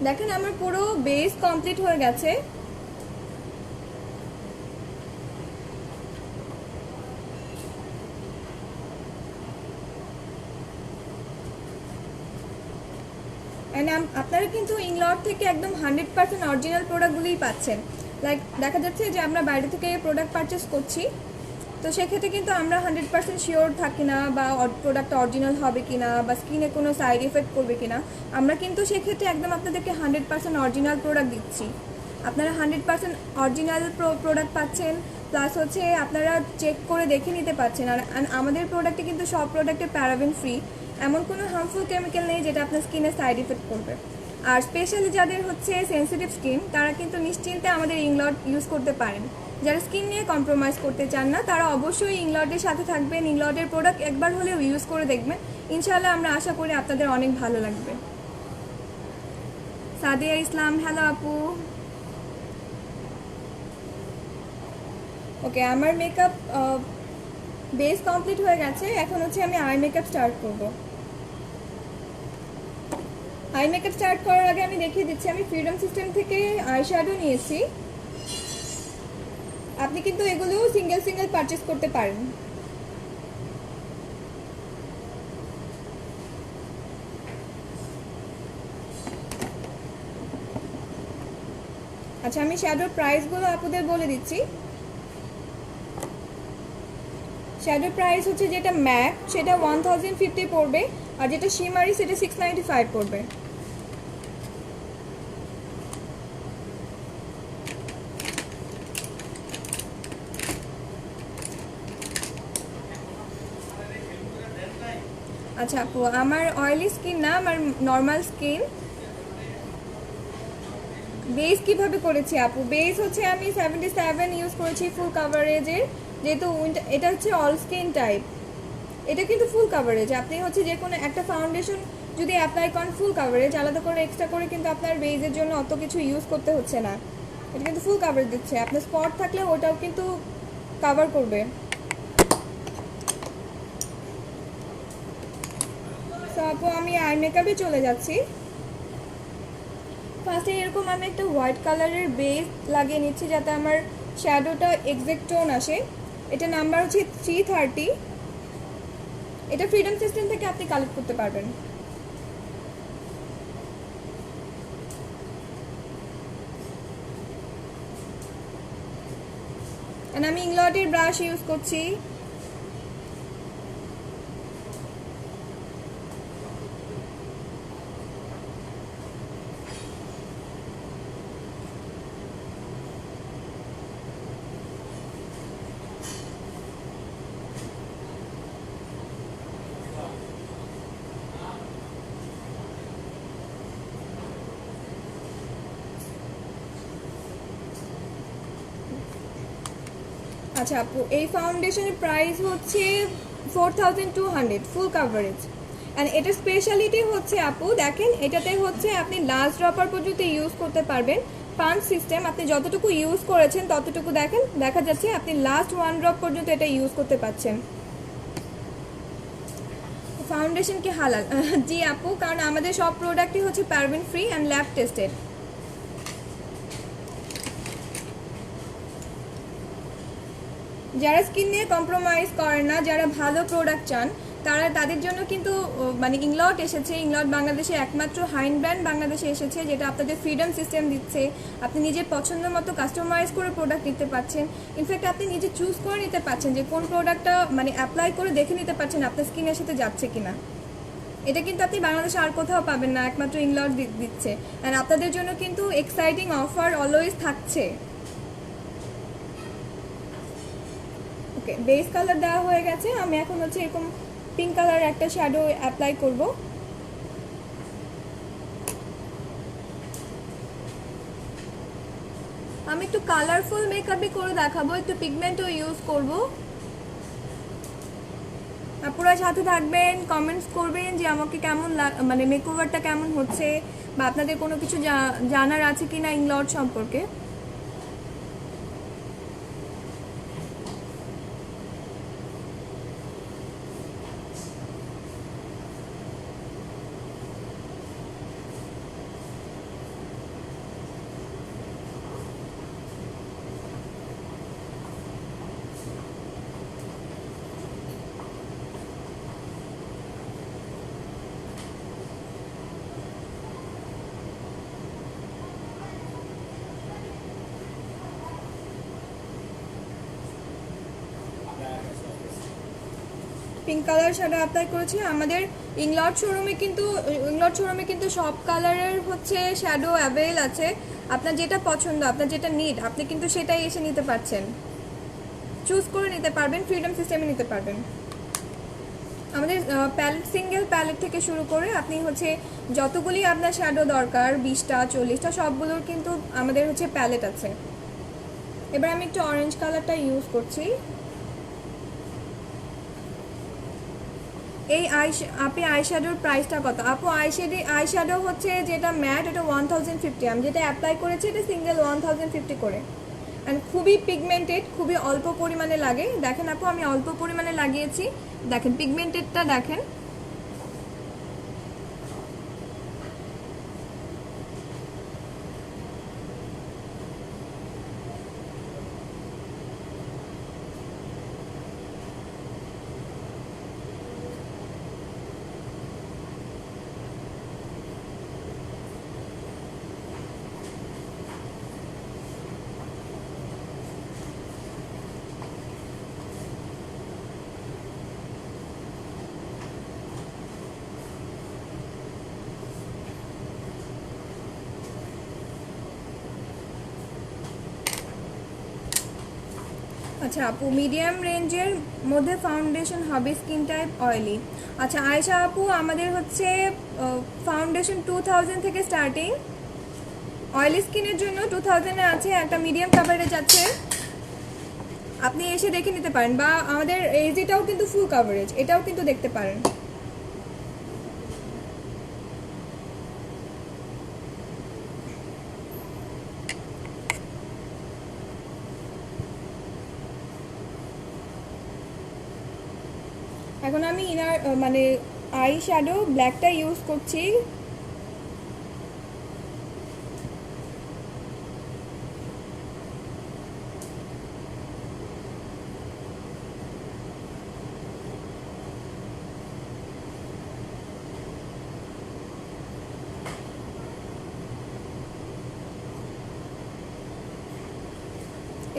দেখেন আমার পুরো বেস কমপ্লিট হয়ে গেছে। আপনারা কিন্তু ইংলট থেকে একদম 100% অরিজিনাল প্রোডাক্টগুলিই পাচ্ছেন। লাইক দেখা যাচ্ছে যে আমরা বাইরে থেকে প্রোডাক্ট পারচেস করছি, তো সেক্ষেত্রে কিন্তু আমরা 100% শিওর থাকি না বা প্রোডাক্টটা অরিজিনাল হবে কিনা বা স্কিনে কোনো সাইড এফেক্ট করবে কিনা। আমরা কিন্তু সেক্ষেত্রে একদম আপনাদেরকে 100% অরিজিনাল প্রোডাক্ট দিচ্ছি। আপনারা 100% অরিজিনাল প্রোডাক্ট পাচ্ছেন, প্লাস হচ্ছে আপনারা চেক করে দেখে নিতে পারছেন। আর আমাদের প্রোডাক্টে কিন্তু সব প্রোডাক্টে প্যারাবেন ফ্রি, এমন কোনো হার্মফুল কেমিক্যাল নেই যেটা আপনার স্কিনে সাইড এফেক্ট করবে। আর স্পেশালি যাদের হচ্ছে সেন্সিটিভ স্কিন তারা কিন্তু নিশ্চিন্তে আমাদের ইংলট ইউজ করতে পারেন। যারা স্কিন নিয়ে কম্প্রোমাইজ করতে চান না তারা অবশ্যই ইংলটের সাথে থাকবেন, ইংলটের প্রোডাক্ট একবার হলেও ইউজ করে দেখবেন। ইনশাআল্লাহ আমরা আশা করি আপনাদের অনেক ভালো লাগবে। সাদিয়া ইসলাম, হ্যালো আপু। ওকে, আমার মেকআপ বেস কমপ্লিট হয়ে গেছে। এখন হচ্ছে আমি আই মেকআপ স্টার্ট করব। আই মেকআপ স্টার্ট করার আগে আমি দেখিয়ে দিচ্ছি, আমি ফ্রিডম সিস্টেম থেকে আই শ্যাডো নিয়েছি। আপনি কিন্তু এগুলো সিঙ্গেল সিঙ্গেল পারচেস করতে পারেন। আচ্ছা, আমি শ্যাডোর প্রাইসগুলো আপনাদের বলে দিচ্ছি। শ্যাডো প্রাইস হচ্ছে যেটা ম্যাট সেটা 1050 পড়বে, আর যেটা শিমারি সেটা 695 পড়বে। আচ্ছা আপু, আমার অয়েলি স্কিন না, আমার নর্মাল স্কিন। বেস কিভাবে করেছি আপু? বেস হচ্ছে আমি 77 ইউজ করেছি ফুল কাভারেজের, যেহেতু এটা হচ্ছে অল স্কিন টাইপ। এটা কিন্তু ফুল কাভারেজ। আপনি হচ্ছে যে কোনো একটা ফাউন্ডেশন যদি অ্যাপ্লাই করেন ফুল কাভারেজ, আলাদা করে এক্সট্রা করে কিন্তু আপনার বেজের জন্য অত কিছু ইউজ করতে হচ্ছে না। এটা কিন্তু ফুল কাভারেজ দিচ্ছে। আপনার স্পট থাকলে ওটাও কিন্তু কাভার করবে। তো আপু আমি আই মেকআপে চলে যাচ্ছি। ফার্স্টে এরকম আমি একটা হোয়াইট কালারের বেস লাগিয়ে নিচ্ছি যাতে আমার শ্যাডোটা এক্সাক্ট টোন আসে। এটা নাম্বার হচ্ছে 330। এটা ফ্রিডম সিস্টেম থেকে আপনি কালেক্ট করতে পারবেন। আমি ইংলটের ব্রাশ ইউজ করছি। আচ্ছা আপু, এই ফাউন্ডেশনের প্রাইস হচ্ছে 4200 ফুল কাভারেজ। অ্যান্ড এটার স্পেশালিটি হচ্ছে আপু দেখেন, এটাতে হচ্ছে আপনি লাস্ট ড্রপার পর্যন্ত ইউজ করতে পারবেন। পাঞ্চ সিস্টেম, আপনি যতটুকু ইউজ করেছেন ততটুকু দেখেন দেখা যাচ্ছে আপনি লাস্ট 1 ড্রপ পর্যন্ত এটা ইউজ করতে পারছেন। ফাউন্ডেশন কি হালাল? জি আপু, কারণ আমাদের সব প্রোডাক্টই হচ্ছে paraben free and lab tested. যারা স্কিন নিয়ে কম্প্রোমাইজ করেন না, যারা ভালো প্রোডাক্ট চান তাদের জন্য কিন্তু মানে ইংলট এসেছে। ইংলট বাংলাদেশে একমাত্র হাইন ব্র্যান্ড বাংলাদেশে এসেছে, যেটা আপনাদের ফ্রিডম সিস্টেম দিচ্ছে। আপনি নিজের পছন্দ মতো কাস্টমাইজ করে প্রোডাক্ট নিতে পারছেন। ইনফ্যাক্ট আপনি নিজে চুজ করে নিতে পারছেন যে কোন প্রোডাক্টটা মানে অ্যাপ্লাই করে দেখে নিতে পারছেন আপনার স্কিনের সাথে যাচ্ছে কিনা। এটা কিন্তু আপনি বাংলাদেশে আর কোথাও পাবেন না, একমাত্র ইংলট দিচ্ছে। অ্যান্ড আপনাদের জন্য কিন্তু এক্সাইটিং অফার অলওয়েজ থাকছে। ওকে, বেস কালার দেওয়া হয়ে গেছে। আমি এখন হচ্ছে এরকম পিঙ্ক কালার একটা শ্যাডো অ্যাপ্লাই করব। আমি একটু কালারফুল মেকআপই করে দেখাবো, একটু পিগমেন্টও ইউজ করব। পুরো সাথে থাকবেন, কমেন্টস করবেন যে আমাকে কেমন মানে মেকওভারটা কেমন হচ্ছে, বা আপনাদের কোনো কিছু জানার আছে কিনা ইংলট সম্পর্কে। পিঙ্ক কালার শ্যাডো অ্যাপ্লাই করেছি। আমাদের ইংলট শোরুমে কিন্তু সব কালারের হচ্ছে শ্যাডো অ্যাভেল আছে। আপনার যেটা পছন্দ, আপনার যেটা নিড, আপনি কিন্তু সেটাই এসে নিতে পারছেন, চুজ করে নিতে পারবেন, ফ্রিডম সিস্টেমে নিতে পারবেন। আমাদের প্যালেট, সিঙ্গেল প্যালেট থেকে শুরু করে আপনি হচ্ছে যতগুলি আপনার শ্যাডো দরকার, 20টা 40টা, সবগুলোর কিন্তু আমাদের হচ্ছে প্যালেট আছে। এবার আমি একটু অরেঞ্জ কালারটা ইউজ করছি। এই আপনি আইশ্যাডোর প্রাইসটা কত? আপু আইশ্যাডো হচ্ছে যেটা ম্যাট, এটা 1050। আমি যেটা অ্যাপ্লাই করেছি এটা সিঙ্গেল 1050 করে। অ্যান্ড খুবই পিগমেন্টেড, খুবই অল্প পরিমাণে লাগে। দেখেন আপু, আমি অল্প পরিমাণে লাগিয়েছি, দেখেন পিগমেন্টেডটা দেখেন। আচ্ছা আপু, মিডিয়াম রেঞ্জের মধ্যে ফাউন্ডেশন হবে, স্কিন টাইপ অয়েলি। আচ্ছা আয়েশা আপু, আমাদের হচ্ছে ফাউন্ডেশন 2000 থেকে স্টার্টিং। অয়েলি স্কিনের জন্য 2000-এ আছে, একটা মিডিয়াম কাভারেজ আছে, আপনি এসে দেখে নিতে পারেন। বা আমাদের এইটাও কিন্তু ফুল কাভারেজ, এটাও কিন্তু দেখতে পারেন। এখন আমি মানে আই শ্যাডো ব্ল্যাকটা ইউজ করছি।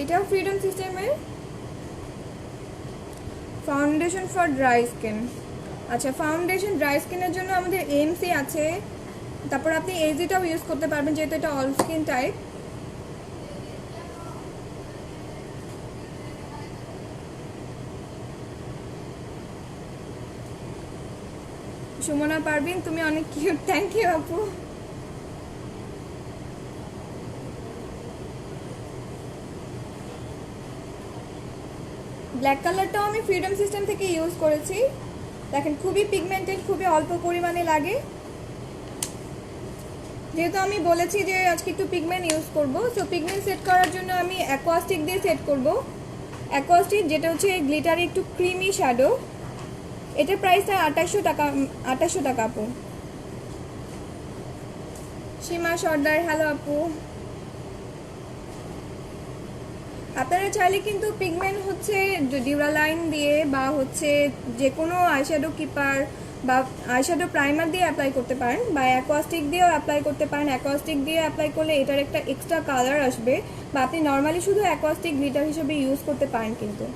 এটাও ফ্রিডম সিস্টেমের ফাউন্ডেশন ফর ড্রাই স্কিন। আচ্ছা, ফাউন্ডেশন ড্রাই স্কিনের জন্য আমাদের এমসি আছে। তারপর আপনি এজিটাও ইউজ করতে পারবেন, যেহেতু এটা all skin type. Sumana Parveen, তুমি অনেক কিউট, থ্যাংক ইউ আপু। ব্ল্যাক কালারটাও আমি ফ্রিডম সিস্টেম থেকে ইউজ করেছি। দেখেন খুবই পিগমেন্টেড, খুবই অল্প পরিমাণে লাগে। যেহেতু আমি বলেছি যে আজকে একটু পিগমেন্ট ইউজ করব, সো পিগমেন্ট সেট করার জন্য আমি অ্যাকোয়াস্টিক দিয়ে সেট করব। অ্যাকোয়াস্টিক যেটা হচ্ছে গ্লিটারি একটু ক্রিমি শ্যাডো, এটার প্রাইসটা 2800 টাকা। 2800 টাকা আপু। সীমা সর্দার, হ্যালো আপু। আপনারা চাইলে কিন্তু পিগমেন্ট হচ্ছে ডিউরালাইন দিয়ে বা হচ্ছে যে কোনো আইশ্যাডো কিপার বা আইশ্যাডো প্রাইমার দিয়ে অ্যাপ্লাই করতে পারেন, বা অ্যাকোয়াস্টিক দিয়েও অ্যাপ্লাই করতে পারেন। অ্যাকোয়াস্টিক দিয়ে অ্যাপ্লাই করলে এটার একটা এক্সট্রা কালার আসবে, বা আপনি নর্মালি শুধু অ্যাকোয়াস্টিক গ্লিটার হিসেবে ইউজ করতে পারেন কিন্তু।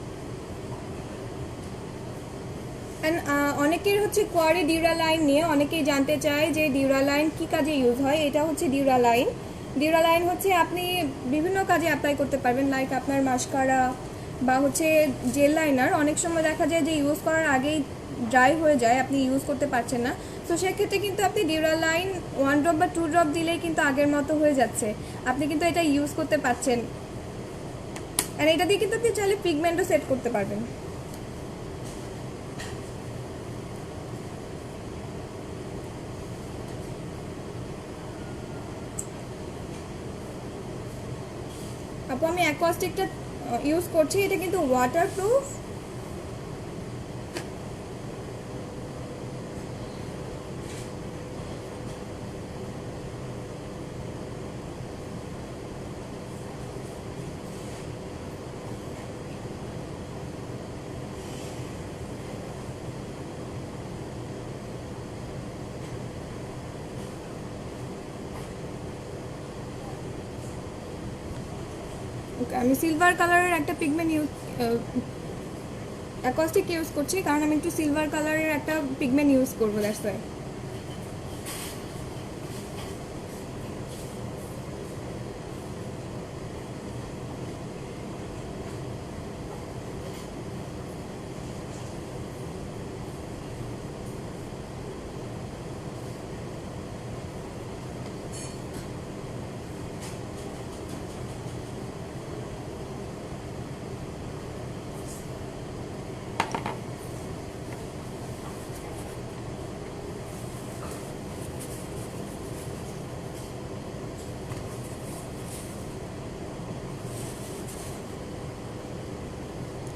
অ্যান্ড অনেকের হচ্ছে কোয়ারি ডিউরালাইন নিয়ে অনেকেই জানতে চায় যে ডিউরালাইন কী কাজে ইউজ হয়। এটা হচ্ছে ডিউরালাইন। ডিউরালাইন হচ্ছে আপনি বিভিন্ন কাজে অ্যাপ্লাই করতে পারবেন, লাইক আপনার মাস্কারা বা হচ্ছে জেল লাইনার অনেক সময় দেখা যায় যে ইউজ করার আগেই ড্রাই হয়ে যায়, আপনি ইউজ করতে পারছেন না। তো সেক্ষেত্রে কিন্তু আপনি ডিউরালাইন 1 ড্রপ বা 2 ড্রপ দিলেই কিন্তু আগের মতো হয়ে যাচ্ছে, আপনি কিন্তু এটা ইউজ করতে পারছেন। অ্যান্ড এটা দিয়ে কিন্তু আপনি চাইলে পিগমেন্টও সেট করতে পারবেন। আপু আমি অ্যাকোয়াস্টিকটা ইউজ করছি, এটা কিন্তু ওয়াটারপ্রুফ। ওকে, আমি সিলভার কালারের একটা পিগমেন্ট অ্যাকোয়াস্টিক ইউজ করছি, কারণ আমি একটু সিলভার কালারের একটা পিগমেন্ট ইউজ করবো, দ্যাটস ওয়াই।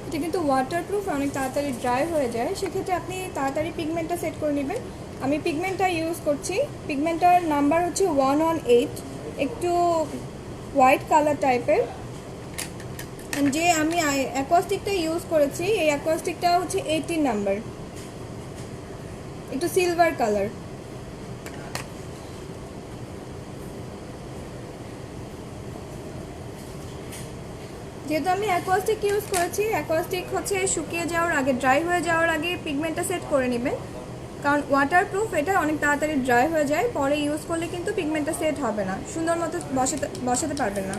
এটা কিন্তু ওয়াটারপ্রুফ, অনেক তাড়াতাড়ি ড্রাই হয়ে যায়, সেক্ষেত্রে আপনি তাড়াতাড়ি পিগমেন্টটা সেট করে নেবেন। আমি পিগমেন্টটা ইউজ করছি, পিগমেন্টটার নাম্বার হচ্ছে 118, একটু হোয়াইট কালার টাইপের। যে আমি অ্যাকোয়াস্টিকটা ইউজ করেছি, এই অ্যাকোয়াস্টিকটা হচ্ছে 18 নাম্বার, একটু সিলভার কালার। যেহেতু আমি অ্যাকোয়াস্টিক ইউজ করেছি, অ্যাকোয়াস্টিক হচ্ছে শুকিয়ে যাওয়ার আগে, ড্রাই হয়ে যাওয়ার আগে পিগমেন্টটা সেট করে নেবেন, কারণ ওয়াটারপ্রুফ এটা অনেক তাড়াতাড়ি ড্রাই হয়ে যায়, পরে ইউজ করলে কিন্তু পিগমেন্টটা সেট হবে না, সুন্দর মতো বসাতে পারবেন না।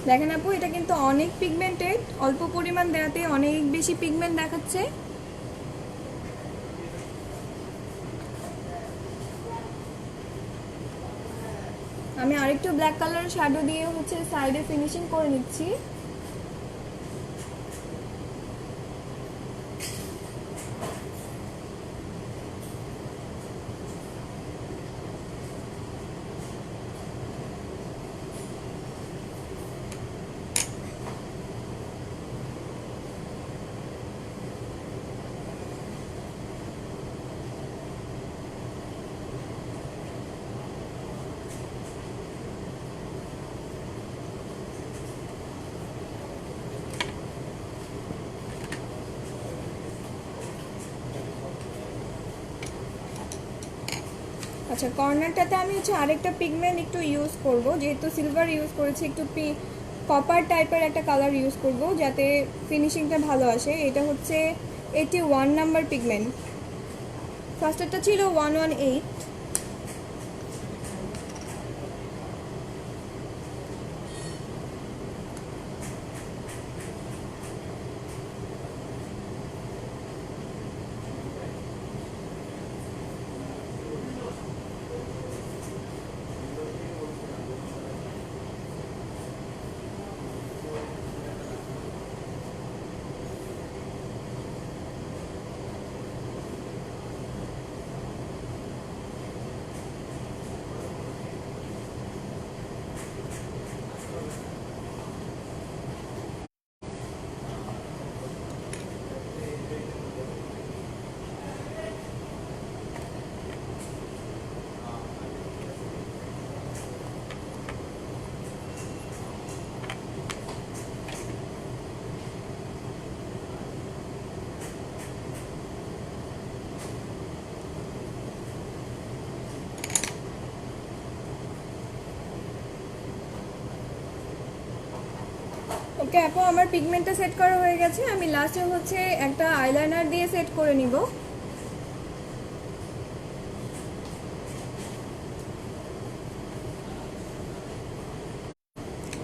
দেখেন আপু, এটা কিন্তু অনেক পিগমেন্টেড, অল্প পরিমাণ দেওয়াতে অনেক বেশি পিগমেন্ট দেখাচ্ছে। আমি আরেকটু ব্ল্যাক কালারের শ্যাডো দিয়ে হচ্ছে সাইডে ফিনিশিং করে নিচ্ছি। আচ্ছা, কর্নারটাতে আমি হচ্ছে আরেকটা পিগমেন্ট একটু ইউজ করব, যেহেতু সিলভার ইউজ করেছি, একটু কপার টাইপের একটা কালার ইউজ করব যাতে ফিনিশিংটা ভালো আসে। এটা হচ্ছে 81 নাম্বার পিগমেন্ট, ফার্স্টেরটা ছিল 118। ওকে আপু, আমার পিগমেন্টটা সেট করা হয়ে গেছে। আমি লাস্টে হচ্ছে একটা আইলাইনার দিয়ে সেট করে নিব।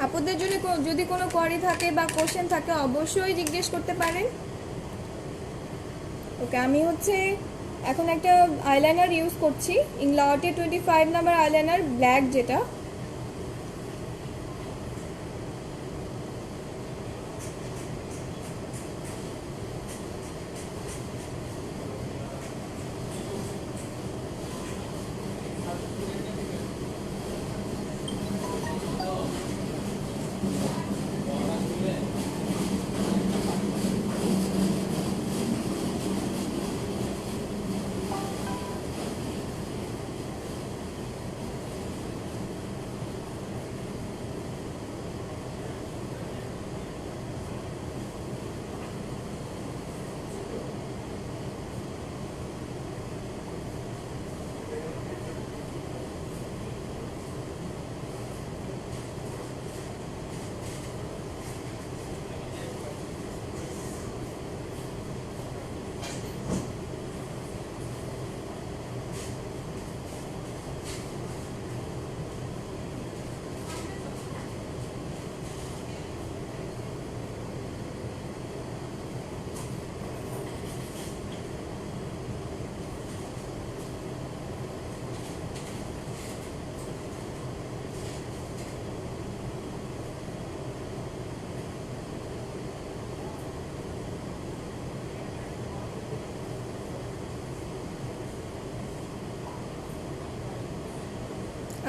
আপুদের জন্য যদি কোনো কোয়ারি থাকে বা কোশ্চেন থাকে অবশ্যই জিজ্ঞেস করতে পারেন। ওকে, আমি হচ্ছে এখন একটা আইলাইনার ইউজ করছি, ইংলাওয়াটের 25 নাম্বার আইলাইনার, ব্ল্যাক যেটা।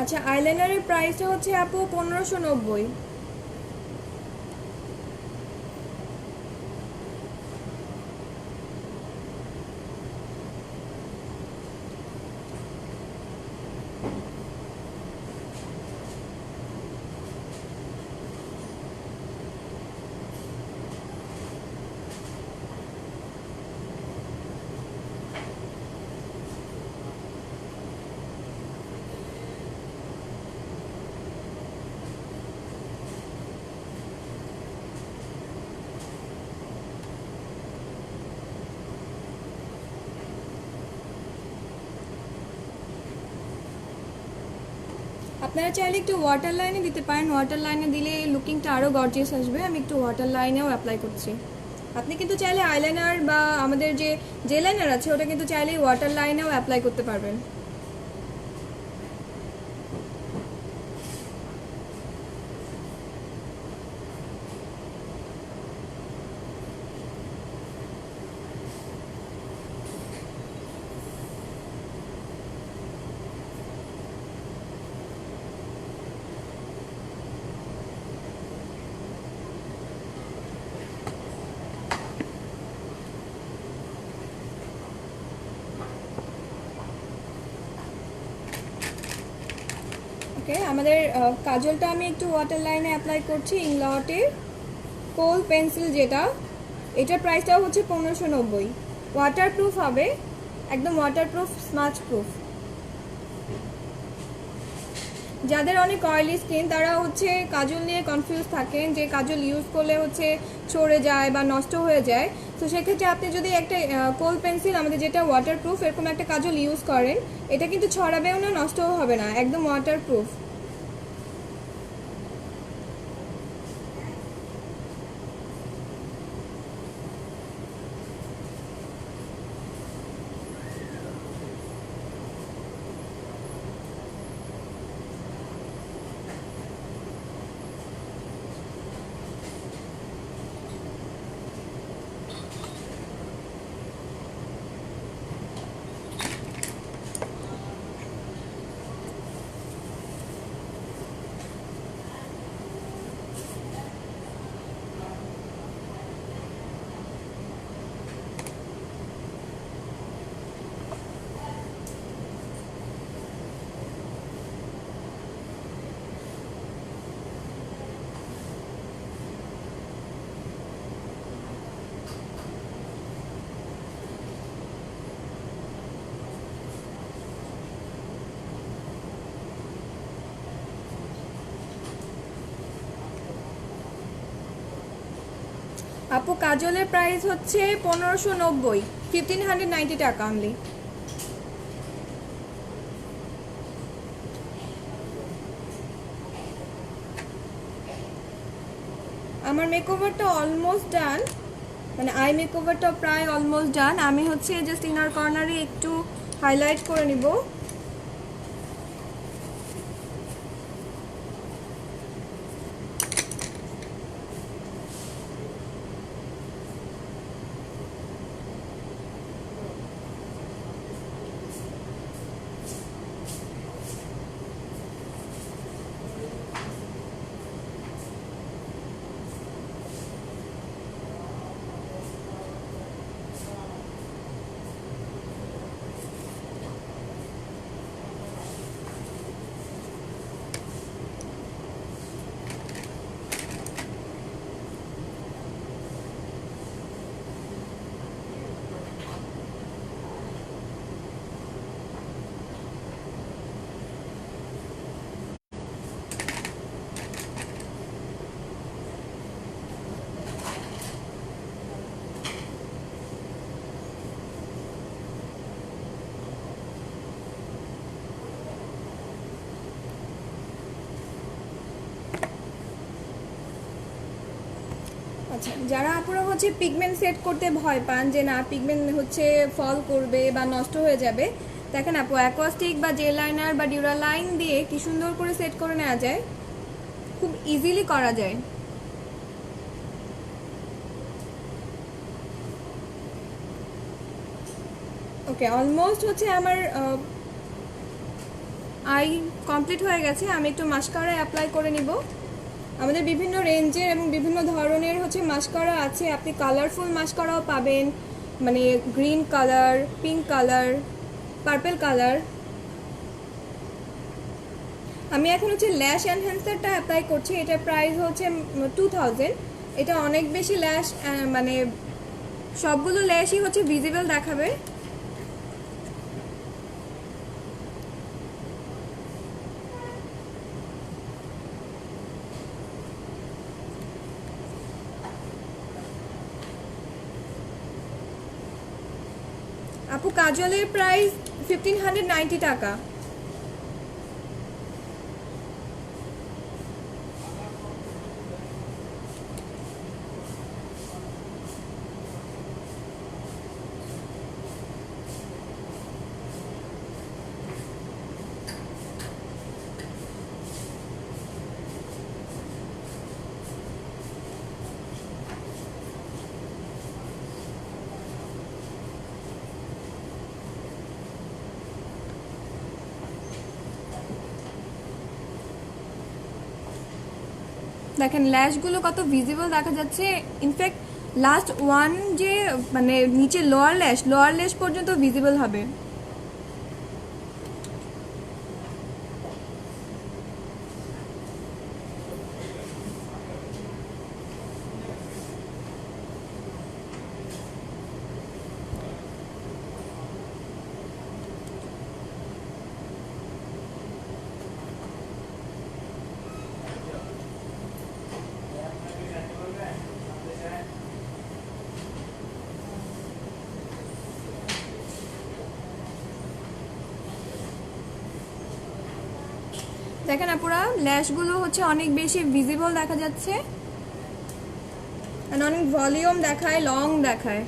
আচ্ছা, আইলাইনারের প্রাইসটা হচ্ছে আপু 1590। আপনারা চাইলে একটু ওয়াটার লাইনে দিতে পারেন, ওয়াটার লাইনে দিলে লুকিংটা আরও গর্জিয়াস আসবে। আমি একটু ওয়াটার লাইনেও অ্যাপ্লাই করছি। আপনি কিন্তু চাইলে আইলাইনার বা আমাদের যে লাইনার আছে ওটা কিন্তু চাইলে ওয়াটার লাইনেও অ্যাপ্লাই করতে পারবেন। ওকে, আমাদের কাজলটা আমি একটু ওয়াটার লাইনে অ্যাপ্লাই করছি, ইংলটের কোল পেন্সিল যেটা, এটার প্রাইসটাও হচ্ছে 1590। ওয়াটারপ্রুফ হবে, একদম ওয়াটারপ্রুফ, স্মাচ প্রুফ। যাদের অনেক অয়েলি স্কিন তারা হচ্ছে কাজল নিয়ে কনফিউজ থাকেন যে কাজল ইউজ করলে হচ্ছে সরে যায় বা নষ্ট হয়ে যায়। তো সেক্ষেত্রে আপনি যদি একটা কোল পেন্সিল আমাদের যেটা ওয়াটারপ্রুফ এরকম একটা কাজল ইউজ করেন, এটা কিন্তু ছড়াবেও না, নষ্টও হবে না, একদম ওয়াটারপ্রুফ। আপু কাজলের প্রাইস হচ্ছে 1590, 1590 টাকা অনলি। আমার মেকওভারটা অলমোস্ট ডান, মানে আই মেকওভারটা প্রায় অলমোস্ট ডান। আমি হচ্ছে জাস্ট ইনার কর্নারে একটু হাইলাইট করে নিব। আচ্ছা, যারা আপনারা হচ্ছে পিগমেন্ট সেট করতে ভয় পান যে না পিগমেন্ট হচ্ছে ফল করবে বা নষ্ট হয়ে যাবে, দেখেন আপু অ্যাকোয়াস্টিক বা জেল লাইনার বা ডিউরালাইন দিয়ে কি সুন্দর করে সেট করে নেওয়া যায়, খুব ইজিলি করা যায়। ওকে, অলমোস্ট হচ্ছে আমার আই কমপ্লিট হয়ে গেছে। আমি একটু মাস্কারা অ্যাপ্লাই করে নিব। আমাদের বিভিন্ন রেঞ্জের এবং বিভিন্ন ধরনের হচ্ছে মাস্কারা আছে, আপনি কালারফুল মাস্কারাও পাবেন, মানে green colour, pink colour, purple colour. আমি এখন হচ্ছে ল্যাশ এনহ্যান্সারটা অ্যাপ্লাই করছি, এটার প্রাইস হচ্ছে 2000। এটা অনেক বেশি ল্যাশ, মানে সবগুলো ল্যাশই হচ্ছে ভিজিবল দেখাবে। আপু কাজলের প্রাইস 1590 টাকা। দেখেন ল্যাশগুলো কত ভিজিবল দেখা যাচ্ছে। ইনফ্যাক্ট লাস্ট ওয়ান যে মানে নিচে লোয়ার ল্যাশ পর্যন্ত ভিজিবল হবে। দেখেন আপুরা ল্যাশগুলো হচ্ছে অনেক বেশি ভিজিবল দেখা যাচ্ছে, অনেক ভলিউম দেখায়, লং দেখায়।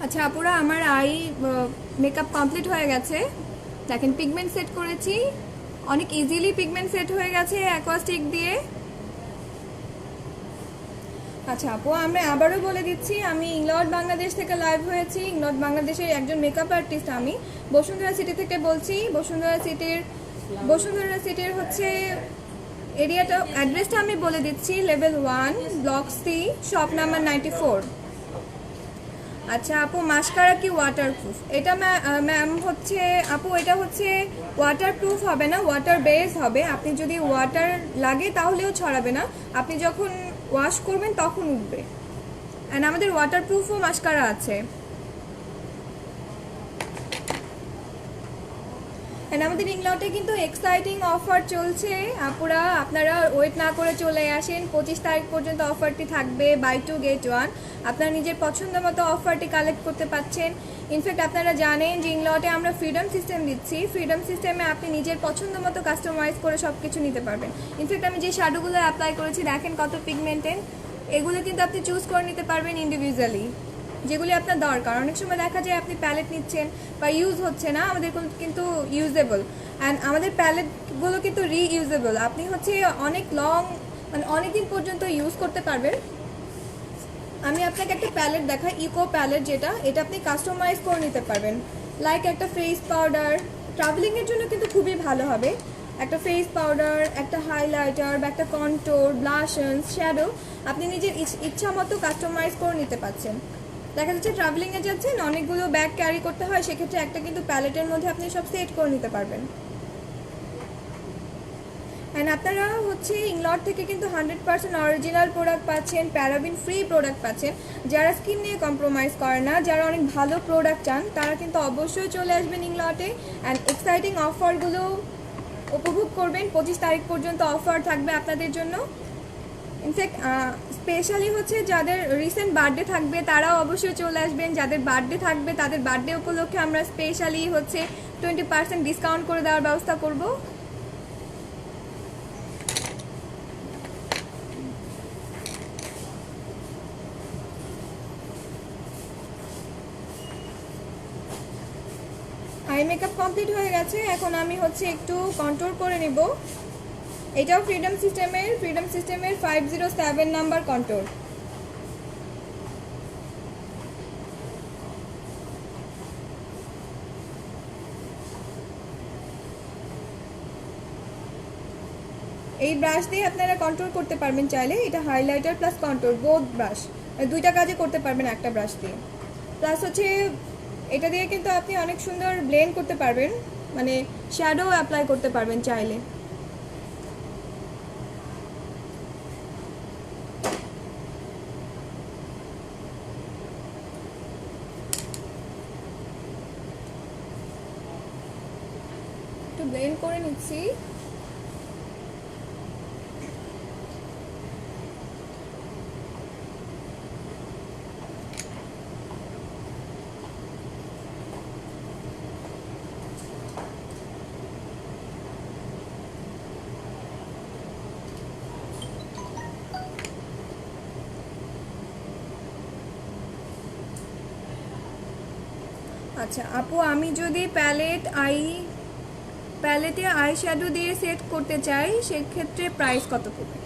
আচ্ছা আপুরা, আমার আই মেকআপ কমপ্লিট হয়ে গেছে। দেখেন পিগমেন্ট সেট করেছি, অনেক ইজিলি পিগমেন্ট সেট হয়ে গেছে অ্যাকোয়াস্টিক দিয়ে। আচ্ছা আপু, আমরা আবারও বলে দিচ্ছি, আমি ইংলট বাংলাদেশ থেকে লাইভ হয়েছি। ইংলট বাংলাদেশের একজন মেকআপ আর্টিস্ট আমি। বসুন্ধরা সিটি থেকে বলছি। বসুন্ধরা সিটির হচ্ছে এরিয়াটা, অ্যাড্রেসটা আমি বলে দিচ্ছি। Level 1, block C, shop number 94। আচ্ছা আপু, মাস্কারা কি ওয়াটারপ্রুফ? এটা ম্যাম হচ্ছে আপু, এটা হচ্ছে ওয়াটারপ্রুফ হবে না, ওয়াটার বেস হবে। আপনি যদি ওয়াটার লাগে তাহলেও ছড়াবে না, আপনি যখন ওয়াশ করবেন তখন উঠবে। অ্যান্ড আমাদের ওয়াটারপ্রুফও মাস্কারা আছে। অ্যান্ড আমাদের ইংলটে কিন্তু এক্সাইটিং অফার চলছে আপুরা, আপনারা ওয়েট না করে চলে আসেন। 25 তারিখ পর্যন্ত অফারটি থাকবে, বাই 2 গেট 1। আপনারা নিজের পছন্দ মতো অফারটি কালেক্ট করতে পারছেন। ইনফ্যাক্ট আপনারা জানেন যে ইংলটে আমরা ফ্রিডম সিস্টেম দিচ্ছি। ফ্রিডম সিস্টেমে আপনি নিজের পছন্দ মতো কাস্টমাইজ করে সব কিছু নিতে পারবেন। ইনফ্যাক্ট আমি যে শ্যাডোগুলো অ্যাপ্লাই করেছি দেখেন কত পিগমেন্টেড, এগুলো কিন্তু আপনি চুজ করে নিতে পারবেন ইন্ডিভিজুয়ালি, যেগুলি আপনার দরকার। অনেক সময় দেখা যায় আপনি প্যালেট নিচ্ছেন বা ইউজ হচ্ছে না, আমাদের কিন্তু ইউজেবল। অ্যান্ড আমাদের প্যালেটগুলো কিন্তু রিইউজেবল, আপনি হচ্ছে অনেক লং, মানে অনেক দিন পর্যন্ত ইউজ করতে পারবেন। আমি আপনাকে একটা প্যালেট দেখাই, ইকো প্যালেট, এটা আপনি কাস্টমাইজ করে নিতে পারবেন। লাইক একটা ফেস পাউডার, ট্রাভেলিংয়ের জন্য কিন্তু খুবই ভালো হবে। একটা ফেস পাউডার, একটা হাইলাইটার বা একটা কন্ট্রোল, ব্লাশন, শ্যাডো আপনি নিজের ইচ্ছা মতো কাস্টমাইজ করে নিতে পারছেন। দেখা যাচ্ছে ট্রাভেলিংয়ে যাচ্ছেন, অনেকগুলো ব্যাগ ক্যারি করতে হয়, সেক্ষেত্রে একটা কিন্তু প্যালেটের মধ্যে আপনি সব সেট করে নিতে পারবেন। অ্যান্ড আপনারা হচ্ছে ইংলট থেকে কিন্তু 100% অরিজিনাল প্রোডাক্ট পাচ্ছেন, প্যারাবিন ফ্রি প্রোডাক্ট পাচ্ছেন। যারা স্কিন নিয়ে কম্প্রোমাইজ করে না, যারা অনেক ভালো প্রোডাক্ট চান, তারা কিন্তু অবশ্যই চলে আসবেন ইংলটে। অ্যান্ড এক্সাইটিং অফারগুলো উপভোগ করবেন। 25 তারিখ পর্যন্ত অফার থাকবে আপনাদের জন্য। ইনফ্যাক্ট স্পেশালি হচ্ছে যাদের রিসেন্ট বার্থডে থাকবে তারাও অবশ্যই চলে আসবেন। যাদের বার্থডে থাকবে তাদের বার্থডে উপলক্ষে আমরা স্পেশালি হচ্ছে 20% ডিসকাউন্ট করে দেওয়ার ব্যবস্থা করব। আই মেকআপ কমপ্লিট হয়ে গেছে, এখন আমি হচ্ছে একটু কন্ট্রোল করে নেব। এটাও ফ্রিডম সিস্টেমের 507 নাম্বার কন্ট্রোল। এই ব্রাশ দিয়ে আপনারা কন্ট্রোল করতে পারবেন চাইলে। এটা highlighter plus control, both brush, দুইটা কাজে করতে পারবেন একটা ব্রাশ দিয়ে। প্লাস হচ্ছে এটা দিয়ে কিন্তু আপনি অনেক সুন্দর ব্লেন্ড করতে পারবেন, মানে শ্যাডো অ্যাপ্লাই করতে পারবেন চাইলে। একটু ব্লেন্ড করে নিচ্ছি। আচ্ছা আপু, আমি যদি প্যালেটে আই শ্যাডো দিয়ে সেট করতে চাই, সেক্ষেত্রে প্রাইস কত পড়বে?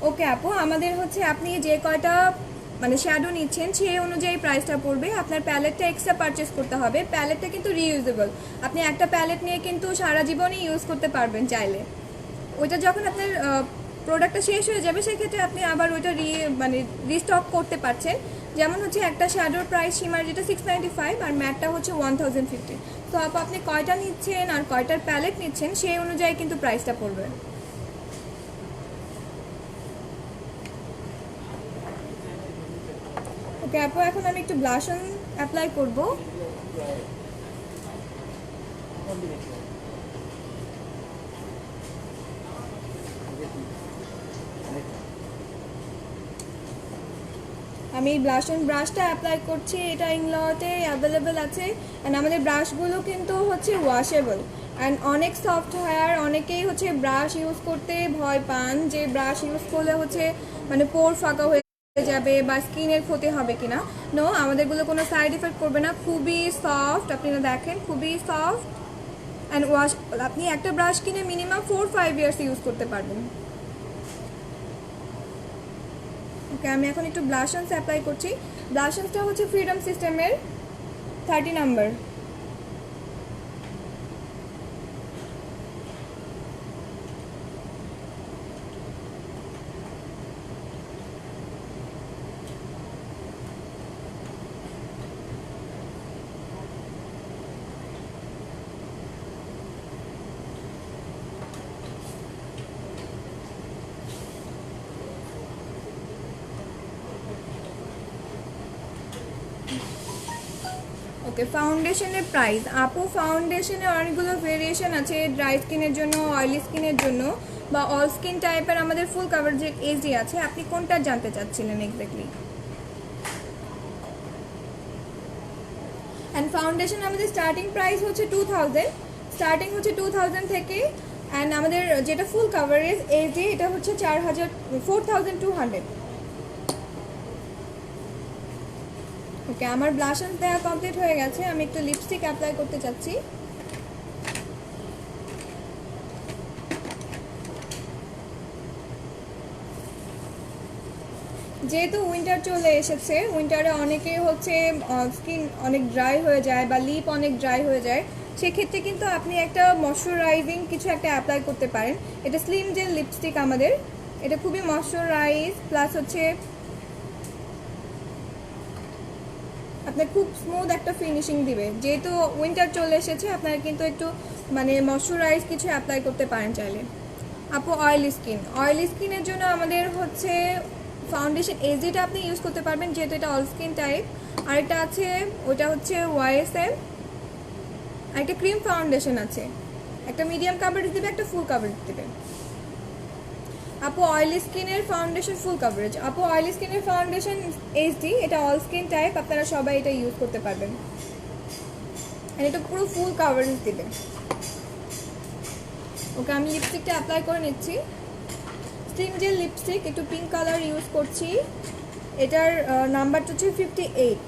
ওকে আপু, আমাদের হচ্ছে আপনি যে কয়টা মানে শ্যাডো নিচ্ছেন সেই অনুযায়ী প্রাইসটা পড়বে। আপনার প্যালেটটা এক্সট্রা পারচেস করতে হবে। প্যালেটটা কিন্তু রিইউজেবল, আপনি একটা প্যালেট নিয়ে কিন্তু সারা জীবনই ইউজ করতে পারবেন চাইলে। ওইটা যখন আপনার প্রোডাক্টটা শেষ হয়ে যাবে সেক্ষেত্রে আপনি আবার ওইটা রিস্টক করতে পারছেন। যেমন হচ্ছে একটা শ্যাডোর প্রাইস সীমার যেটা 695 আর ম্যাটটা হচ্ছে 1050। তো আপনি কয়টা নিচ্ছেন আর কয়টার প্যালেট নিচ্ছেন সেই অনুযায়ী কিন্তু প্রাইসটা পড়বে। ওকে আপু, এখন আমি একটু ব্লাশন অ্যাপ্লাই করব। আমি ব্লাশন ব্রাশটা অ্যাপ্লাই করছি, এটা ইংলটে অ্যাভেলেবেল আছে। অ্যান্ড আমাদের ব্রাশগুলো কিন্তু হচ্ছে ওয়াশেবল অ্যান্ড অনেক সফট হেয়ার। অনেকেই হচ্ছে ব্রাশ ইউজ করতে ভয় পান যে ব্রাশ ইউজ করলে হচ্ছে মানে পোর ফাঁকা হয়ে যাবে বা স্কিনের ক্ষতি হবে কিনা। নো, আমাদেরগুলো কোনো সাইড এফেক্ট করবে না, খুবই সফট। আপনারা দেখেন খুবই সফট অ্যান্ড ওয়াশ। আপনি একটা ব্রাশ কিনে মিনিমাম 4-5 ইয়ার্স ইউজ করতে পারবেন। ওকে, আমি এখন একটু ব্লাশন্স অ্যাপ্লাই করছি। ব্লাশন্সটা হচ্ছে ফ্রিডম সিস্টেমের 30 নাম্বার। ওকে, ফাউন্ডেশনের প্রাইস আপু, ফাউন্ডেশনে অনেকগুলো ভেরিয়েশন আছে, ড্রাই স্কিনের জন্য, অয়েলি স্কিনের জন্য, বা অল স্কিন টাইপের আমাদের ফুল কাভারেজ এজি আছে। আপনি কোনটা জানতে চাচ্ছিলেন এক্স্যাক্টলি? অ্যান্ড ফাউন্ডেশন আমাদের স্টার্টিং প্রাইস হচ্ছে 2000, স্টার্টিং হচ্ছে 2000 থেকে। অ্যান্ড আমাদের যেটা ফুল কাভারেজ এজি এটা হচ্ছে 4200। ওকে, আমার ব্লাশন্স দেওয়া কমপ্লিট হয়ে গেছে। আমি একটু লিপস্টিক অ্যাপ্লাই করতে চাচ্ছি। যেহেতু উইন্টার চলে এসেছে, উইন্টারে অনেকেই হচ্ছে স্কিন অনেক ড্রাই হয়ে যায় বা লিপ অনেক ড্রাই হয়ে যায়, সেক্ষেত্রে কিন্তু আপনি একটা ময়শ্চারাইজিং কিছু একটা অ্যাপ্লাই করতে পারেন। এটা স্লিম জেল লিপস্টিক আমাদের, এটা খুবই ময়শ্চারাইজ প্লাস হচ্ছে আপনার খুব স্মুথ একটা ফিনিশিং দিবে। যেহেতু উইন্টার চলে এসেছে, আপনারা কিন্তু একটু মানে ময়শ্চারাইজ কিছু অ্যাপ্লাই করতে পারেন চাইলে। আপু অয়েলি স্কিন, অয়েলি স্কিনের জন্য আমাদের হচ্ছে ফাউন্ডেশন এজিটা আপনি ইউজ করতে পারবেন, যেহেতু এটা অল স্কিন টাইপ। আরেকটা আছে, ওটা হচ্ছে ওয়াইএসএল। আরেকটা ক্রিম ফাউন্ডেশন আছে, একটা মিডিয়াম কাভারেজ দেবে, একটা ফুল কাভারেজ দেবে। আপু অয়েলি স্কিনের ফাউন্ডেশন ফুল কাভারেজ, আপু অয়েলি স্কিনের ফাউন্ডেশন এইচডি, এটা অল স্কিন টাইপ, আপনারা সবাই এটা ইউজ করতে পারবেন। আর এটা পুরো ফুল কাভারেজ দিবে। ওকে, আমি লিপস্টিকটা অ্যাপ্লাই করে নিচ্ছি। স্লিম জেল লিপস্টিক, একটু পিঙ্ক কালার ইউজ করছি। এটার নাম্বারটা হচ্ছে 58।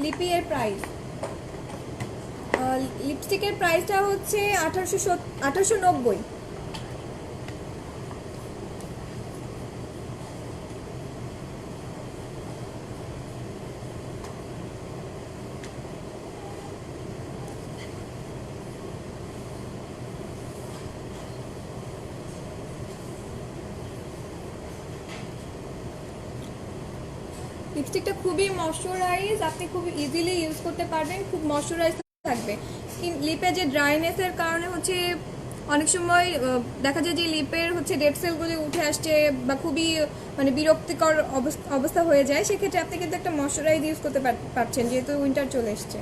লিপি এর প্রাইস, লিপস্টিকের প্রাইসটা হচ্ছে 1890। লিপস্টিকটা খুবই ময়শ্চারাইজ, আপনি খুব ইজিলি ইউজ করতে পারবেন, খুব ময়শ্চারাইজ থাকবে। স্কিন লিপে যে ড্রাইনেসের কারণে হচ্ছে অনেক সময় দেখা যায় যে লিপের হচ্ছে ডেড সেলগুলি উঠে আসছে বা খুবই মানে বিরক্তিকর অবস্থা হয়ে যায়, সেক্ষেত্রে আপনি কিন্তু একটা ময়শ্চারাইজ ইউজ করতে পারছেন, যেহেতু উইন্টার চলে এসছে।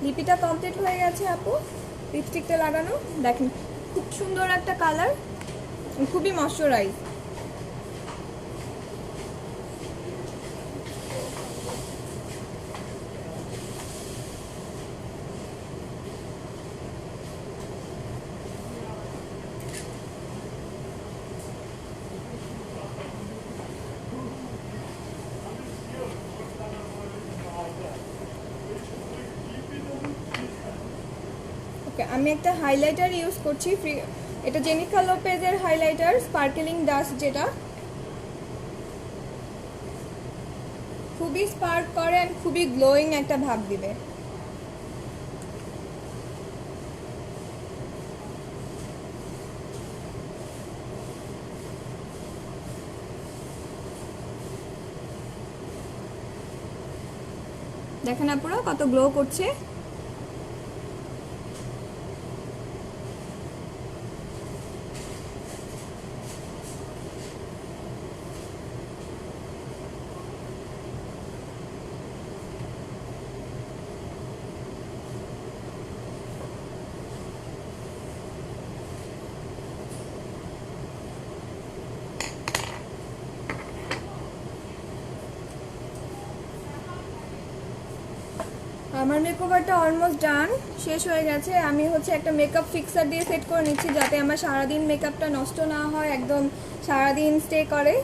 লিপিটা কমপ্লিট হয়ে গেছে আপু, লিপস্টিকটা লাগানো দেখেন, খুব সুন্দর একটা কালার, খুবই ময়শ্চারাইজ। ওকে, আমি একটা হাইলাইটার ইউজ করছি, এটা জেনিফার লোপেজের হাইলাইটার স্পার্কেলিং ডাস্ট, যেটা খুবই স্পার্ক করে অ্যান্ড খুবই গ্লোয়িং একটা ভাব দিবে। দেখেন আপনারা কত গ্লো করছে। আমার মেকওভারটা অলমোস্ট ডান, শেষ হয়ে গেছে। আমি হচ্ছে একটা মেকআপ ফিক্সার দিয়ে সেট করে নিচ্ছি যাতে আমার সারাদিন মেকআপটা নষ্ট না হয়, একদম সারাদিন স্টে করে।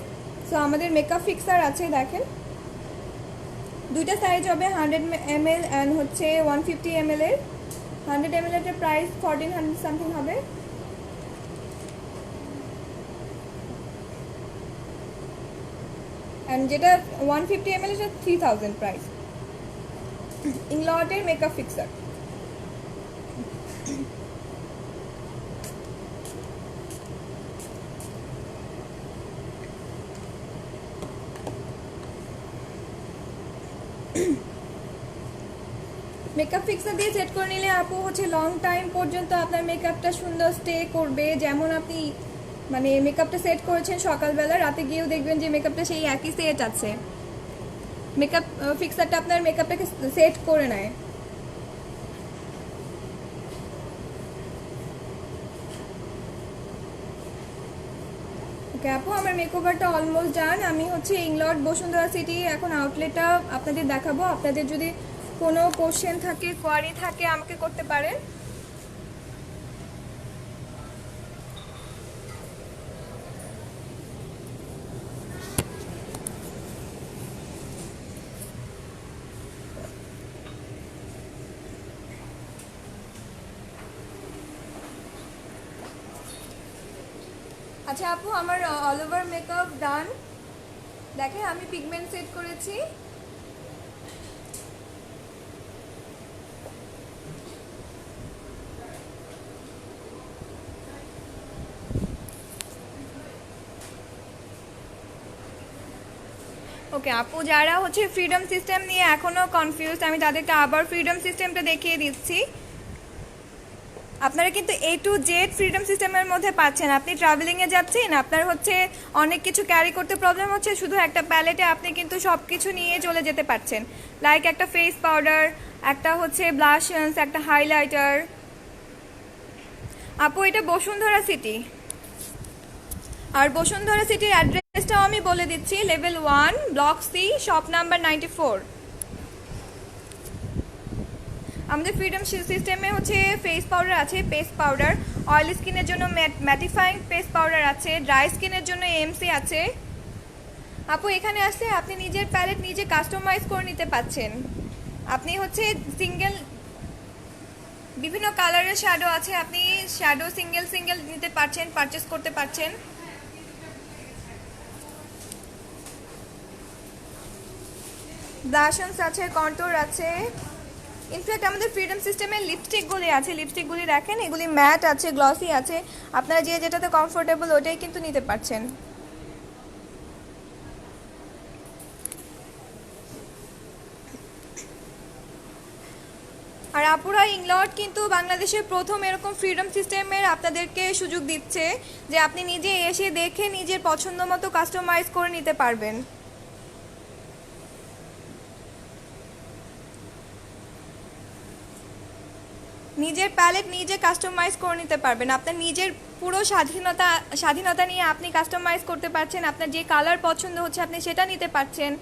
সো আমাদের মেকআপ ফিক্সার আছে, দেখেন দুইটা সাইজ হবে, 100 ml অ্যান্ড হচ্ছে 150 ml এর। 100 ml এর প্রাইস 1400 সামথিং হবে। অ্যান্ড যেটা 150 ml এটা 3000 প্রাইস। ইংলটের মেকআপ ফিক্সার। মেকআপ ফিক্সার দিয়ে সেট করে নিলে আপু হচ্ছে লং টাইম পর্যন্ত আপনার মেকআপটা সুন্দর স্টে করবে। যেমন আপনি মানে মেকআপটা সেট করেছেন সকালবেলা, রাতে গিয়েও দেখবেন যে মেকআপটা সেই একই সেট আছে। মেকআপ ফিক্সারটা আপনার মেকআপটাকে সেট করে নেয়। ওকে আপু, আমার মেকওভারটা অলমোস্ট ডান। আমি হচ্ছে ইংলট বসুন্ধরা সিটি এখন আউটলেটটা আপনাদের দেখাবো। আপনাদের যদি কোনো কোশ্চেন থাকে, কোয়ারি থাকে, আমাকে করতে পারেন। আচ্ছা আপু, আমার অল ওভার মেকআপ ডান। দেখেন আমি পিগমেন্ট সেট করেছি। ওকে আপু, যারা হচ্ছে ফ্রিডম সিস্টেম নিয়ে এখনও কনফিউজ, আমি তাদেরকে আবার ফ্রিডম সিস্টেমটা দেখিয়ে দিচ্ছি। আপনারা কিন্তু A to Z ফ্রিডম সিস্টেমের মধ্যে পাচ্ছেন। আপনি ট্রাভেলিংয়ে যাচ্ছেন, আপনার হচ্ছে অনেক কিছু ক্যারি করতে প্রবলেম হচ্ছে, শুধু একটা প্যালেটে আপনি কিন্তু সব কিছু নিয়ে চলে যেতে পারছেন। লাইক একটা ফেস পাউডার, একটা হচ্ছে ব্লাশন্স, একটা হাইলাইটার। আপু এটা বসুন্ধরা সিটি, আর বসুন্ধরা সিটির অ্যাড্রেসটাও আমি বলে দিচ্ছি, level 1 block C, shop number 94। আমাদের ফ্রিডম সিস্টেমে হচ্ছে ফেস পাউডার আছে, পেস্ট পাউডার, অয়েল স্কিনের জন্য ম্যাটিফাইং পেস্ট পাউডার আছে, ড্রাই স্কিনের জন্য এমসি আছে। আপু এখানে আসলে আপনি নিজের প্যালেট নিজে কাস্টমাইজ করে নিতে পারছেন। আপনি হচ্ছে সিঙ্গেল বিভিন্ন কালারের শ্যাডো আছে, আপনি শ্যাডো সিঙ্গেল সিঙ্গেল নিতে পারছেন, পারচেস করতে পারছেন। ব্লাশন্স আছে, কন্ট্যুর আছে। ইনফ্যাক্ট আমাদের ফ্রিডম সিস্টেমের লিপস্টিকগুলি আছে, লিপস্টিকগুলি দেখেন, এগুলি ম্যাট আছে, গ্লসি আছে। আপনারা যে যেটাতে কমফোর্টেবল ওটাই কিন্তু নিতে পারছেন। আর আপুরা, ইংলট কিন্তু বাংলাদেশের প্রথম এরকম ফ্রিডম সিস্টেমের আপনাদেরকে সুযোগ দিচ্ছে যে আপনি নিজে এসে দেখে নিজের পছন্দ মতো কাস্টমাইজ করে নিতে পারবেন। নিজের প্যালেট নিজে কাস্টমাইজ করে নিতে পারবেন। আপনার নিজের পুরো স্বাধীনতা নিয়ে আপনি কাস্টমাইজ করতে পারছেন। আপনার যে কালার পছন্দ হচ্ছে আপনি সেটা নিতে পারছেন।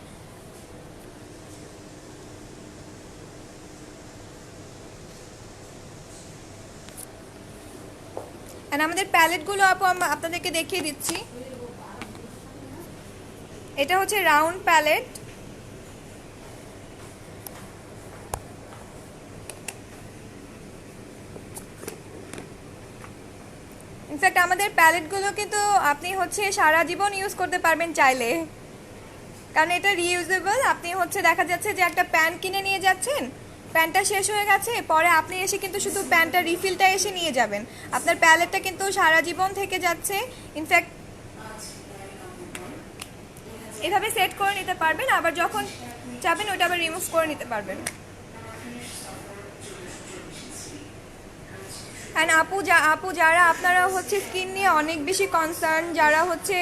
আর আমাদের প্যালেটগুলো আপু আপনাদেরকে দেখিয়ে দিচ্ছি। এটা হচ্ছে রাউন্ড প্যালেট। ইনফ্যাক্ট আমাদের প্যালেটগুলো কিন্তু আপনি হচ্ছে সারা জীবন ইউজ করতে পারবেন চাইলে, কারণ এটা রিইউজেবল। আপনি হচ্ছে দেখা যাচ্ছে যে একটা প্যান কিনে নিয়ে যাচ্ছেন, প্যানটা শেষ হয়ে গেছে, পরে আপনি এসে কিন্তু শুধু প্যানটা রিফিলটা এসে নিয়ে যাবেন। আপনার প্যালেটটা কিন্তু সারা জীবন থেকে যাচ্ছে। ইনফ্যাক্ট এভাবে সেট করে নিতে পারবেন, আবার যখন চাবেন ওটা আবার রিমুভ করে নিতে পারবেন। অ্যান্ড আপু যারা আপনারা হচ্ছে স্কিন নিয়ে অনেক বেশি কনসার্ন, যারা হচ্ছে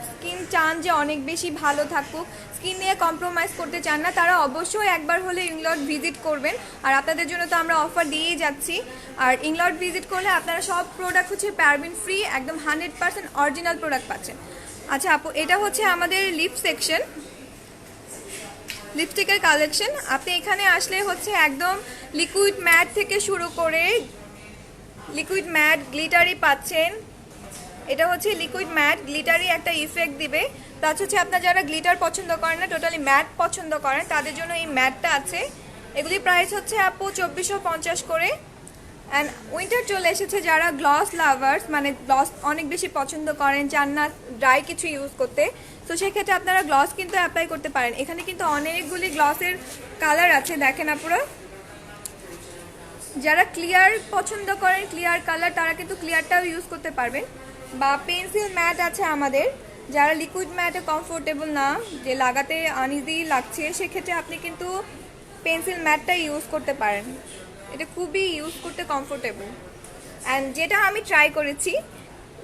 স্কিন চান যে অনেক বেশি ভালো থাকুক, স্কিন নিয়ে কম্প্রোমাইজ করতে চান না, তারা অবশ্যই একবার হলে ইংলট ভিজিট করবেন। আর আপনাদের জন্য তো আমরা অফার দিয়েই যাচ্ছি। আর ইংলট ভিজিট করলে আপনারা সব প্রোডাক্ট হচ্ছে প্যারাবেন ফ্রি, একদম 100% অরিজিনাল প্রোডাক্ট পাচ্ছেন। আচ্ছা আপু, এটা হচ্ছে আমাদের লিপ সেকশন। লিপস্টিকের কালেকশন। আপনি এখানে আসলে হচ্ছে একদম লিকুইড ম্যাট থেকে শুরু করে লিকুইড ম্যাট গ্লিটারি পাচ্ছেন। এটা হচ্ছে লিকুইড ম্যাট, গ্লিটারি একটা ইফেক্ট দিবে। প্লাস হচ্ছে আপনার যারা গ্লিটার পছন্দ করেন না, টোটালি ম্যাট পছন্দ করেন, তাদের জন্য এই ম্যাটটা আছে। এগুলি প্রাইস হচ্ছে আপু 2450 করে। অ্যান্ড উইন্টার চলে এসেছে, যারা গ্লস লাভার্স মানে গ্লস অনেক বেশি পছন্দ করেন, চান না ড্রাই কিছু ইউজ করতে, তো সেক্ষেত্রে আপনারা গ্লস কিন্তু অ্যাপ্লাই করতে পারেন। এখানে কিন্তু অনেকগুলি গ্লসের কালার আছে, দেখেন আপুরা। যারা ক্লিয়ার পছন্দ করেন, ক্লিয়ার কালার, তারা কিন্তু ক্লিয়ারটাও ইউজ করতে পারবেন। বা পেন্সিল ম্যাট আছে আমাদের, যারা লিকুইড ম্যাটে কমফোর্টেবল না, যে লাগাতে আনইজি লাগছে, সেক্ষেত্রে আপনি কিন্তু পেন্সিল ম্যাটটা ইউজ করতে পারেন। এটা খুবই ইউজ করতে কমফোর্টেবল। অ্যান্ড যেটা আমি ট্রাই করেছি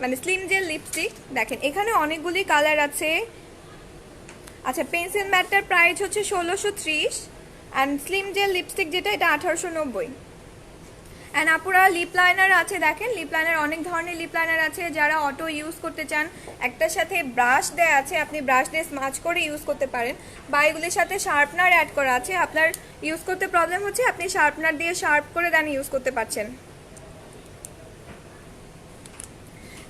মানে স্লিম জেল লিপস্টিক, দেখেন এখানে অনেকগুলি কালার আছে। আচ্ছা, পেন্সিল ম্যাটটার প্রাইস হচ্ছে 1630, অ্যান্ড স্লিম জেল লিপস্টিক যেটা, এটা 1890। অ্যান্ড আপুরা লিপ লাইনার আছে, দেখেন লিপ লাইনার অনেক ধরনের লিপ লাইনার আছে। যারা অটো ইউজ করতে চান, একটার সাথে ব্রাশ দেয়া আছে, আপনি ব্রাশ দিয়ে স্মাচ করে ইউজ করতে পারেন, বা এগুলির সাথে শার্পনার অ্যাড করা আছে। আপনার ইউজ করতে প্রবলেম হচ্ছে, আপনি শার্পনার দিয়ে শার্প করে দেন ইউজ করতে পারছেন।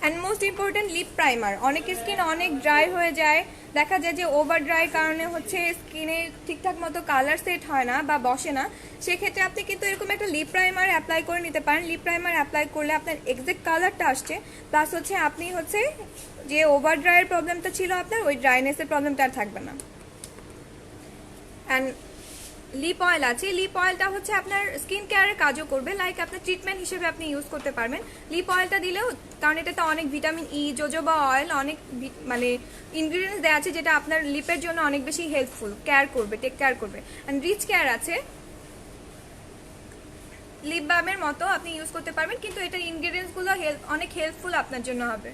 And most important lip primer. অনেকের স্কিন অনেক ড্রাই হয়ে যায়, দেখা যায় যে ওভার ড্রাই কারণে হচ্ছে স্কিনে ঠিকঠাক মতো কালার সেট হয় না বা বসে না, সেক্ষেত্রে আপনি কিন্তু এরকম একটা লিপ প্রাইমার অ্যাপ্লাই করে নিতে পারেন। লিপ প্রাইমার অ্যাপ্লাই করলে আপনার এক্সাক্ট কালারটা আসছে, প্লাস হচ্ছে আপনি হচ্ছে যে ওভার ড্রাইয়ের প্রবলেমটা ছিল আপনার, ওই ড্রাইনেসের প্রবলেমটা আর থাকবে না। অ্যান্ড লিপ অয়েল আছে, লিপ অয়েলটা হচ্ছে আপনার স্কিন কেয়ারের কাজও করবে, লাইক আপনার ট্রিটমেন্ট হিসেবে আপনি ইউজ করতে পারবেন লিপ অয়েলটা দিলেও, কারণ এটাতে অনেক ভিটামিন ই, জোজোবা অয়েল, অনেক মানে ইনগ্রিডিয়েন্টস দেওয়া আছে, যেটা আপনার লিপের জন্য অনেক বেশি হেল্পফুল, কেয়ার করবে, টেক কেয়ার করবে। অ্যান্ড রিচ কেয়ার আছে, লিপ বামের মতো আপনি ইউজ করতে পারবেন, কিন্তু এটার ইনগ্রিডিয়েন্টসগুলো অনেক হেল্পফুল আপনার জন্য হবে।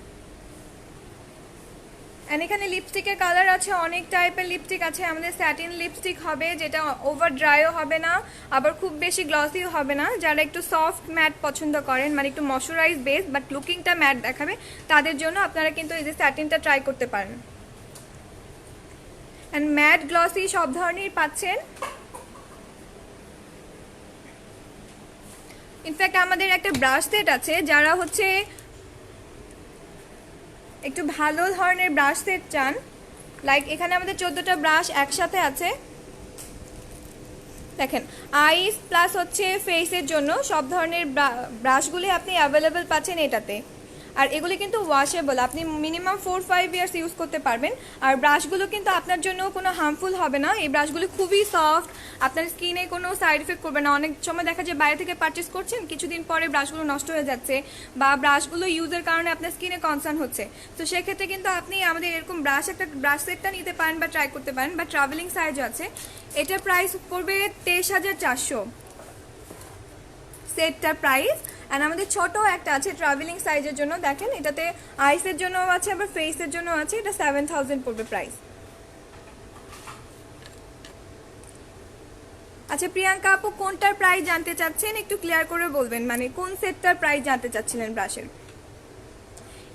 অ্যান্ড এখানে লিপস্টিকের কালার আছে, অনেক টাইপের লিপস্টিক আছে। আমাদের স্যাটিন লিপস্টিক হবে, যেটা ওভার ড্রাইও হবে না, আবার খুব বেশি গ্লসিও হবে না। যারা একটু সফট ম্যাট পছন্দ করেন, মানে একটু ময়শ্চারাইজ বেস বাট লুকিংটা ম্যাট দেখাবে, তাদের জন্য আপনারা কিন্তু এই যে স্যাটিনটা ট্রাই করতে পারেন। অ্যান্ড ম্যাট গ্লসি সব ধরনের পাচ্ছেন। ইনফ্যাক্ট আমাদের একটা ব্রাশ সেট আছে, যারা হচ্ছে একটু ভালো ধরনের ব্রাশ সেট চান, লাইক এখানে আমাদের 14টা ব্রাশ একসাথে আছে, দেখেন আইস প্লাস হচ্ছে ফেসের জন্য সব ধরনের ব্রাশগুলি আপনি অ্যাভেলেবেল পাচ্ছেন এটাতে। আর এগুলি কিন্তু ওয়াশেবল, আপনি মিনিমাম 4-5 ইয়ার্স ইউজ করতে পারবেন। আর ব্রাশগুলো কিন্তু আপনার জন্য কোনো হার্মফুল হবে না, এই ব্রাশগুলো খুবই সফট, আপনার স্কিনে কোনো সাইড এফেক্ট করবে না। অনেক সময় দেখা যায় বাইরে থেকে পারচেস করছেন, কিছুদিন পরে ব্রাশগুলো নষ্ট হয়ে যাচ্ছে, বা ব্রাশগুলো ইউজের কারণে আপনার স্কিনে কনসার্ন হচ্ছে, তো সেক্ষেত্রে কিন্তু আপনি আমাদের এরকম একটা ব্রাশ সেটটা নিতে পারেন বা ট্রাই করতে পারেন। বা ট্রাভেলিং সাইজও আছে, এটার প্রাইস পড়বে 23,400 সেটটার প্রাইস। অ্যান্ড আমাদের ছোট একটা আছে ট্রাভেলিং সাইজের জন্য, দেখেন এটাতে আইসের জন্য আছে, আবার ফেসের জন্য আছে, এটা 7000 পড়বে প্রাইস। আচ্ছা প্রিয়াঙ্কা আপু, কোনটার প্রাইস জানতে চাচ্ছেন একটু ক্লিয়ার করে বলবেন, মানে কোন সেটটার প্রাইস জানতে চাচ্ছিলেন ব্রাশের?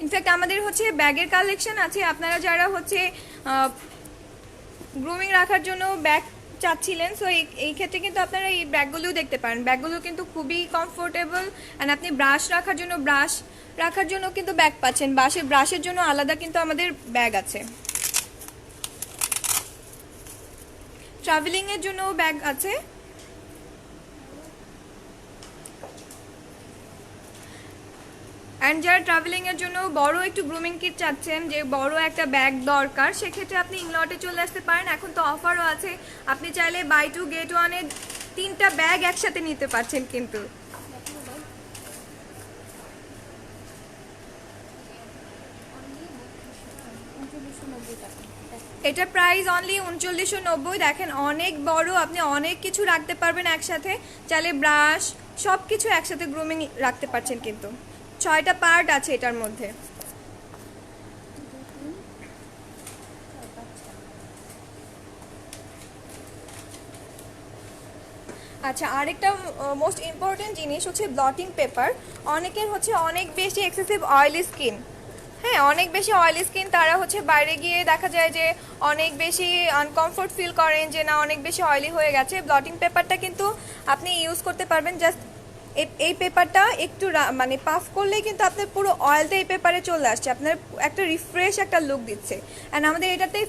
ইনফ্যাক্ট আমাদের হচ্ছে ব্যাগের কালেকশন আছে, আপনারা যারা হচ্ছে গ্রুমিং রাখার জন্য ব্যাগ চাচ্ছিলেন, সো এই ক্ষেত্রে কিন্তু আপনারা এই ব্যাগগুলোও দেখতে পারেন। ব্যাগগুলো কিন্তু খুবই কমফোর্টেবল, অ্যান্ড আপনি ব্রাশ রাখার জন্য কিন্তু ব্যাগ পাচ্ছেন, ব্রাশের জন্য আলাদা কিন্তু আমাদের ব্যাগ আছে, ট্রাভেলিংয়ের জন্যও ব্যাগ আছে। অ্যান্ড যারা ট্রাভেলিংয়ের জন্য বড় একটু গ্রুমিং কিট চাচ্ছেন, যে বড় একটা ব্যাগ দরকার, সেক্ষেত্রে আপনি ইংলটে চলে আসতে পারেন। এখন তো অফারও আছে, আপনি চাইলে বাই 2 get 1 3টা ব্যাগ একসাথে নিতে পারছেন কিন্তু। এটা প্রাইস অনলি 3990। দেখেন অনেক বড়, আপনি অনেক কিছু রাখতে পারবেন একসাথে, চাইলে ব্রাশ সব কিছু একসাথে গ্রুমিং রাখতে পারছেন কিন্তু। 6টা পার্ট আছে এটার মধ্যে। আচ্ছা, আরেকটা মোস্ট ইম্পর্টেন্ট জিনিস হচ্ছে ব্লটিং পেপার। অনেকের হচ্ছে অনেক বেশি এক্সেসিভ অয়েলি স্কিন, হ্যাঁ, অনেক বেশি অয়েলি স্কিন তারা হচ্ছে বাইরে গিয়ে দেখা যায় যে অনেক বেশি আনকমফোর্ট ফিল করেন যে না অনেক বেশি অয়েলি হয়ে গেছে। ব্লটিং পেপারটা কিন্তু আপনি ইউজ করতে পারবেন, জাস্ট এই পেপারটা একটু মানে পাফ করলেই কিন্তু আপনার পুরো অয়েলটা এই পেপারে চলে আসছে, আপনার একটা রিফ্রেশ একটা লুক দিচ্ছে। অ্যান্ড আমাদের এটাতে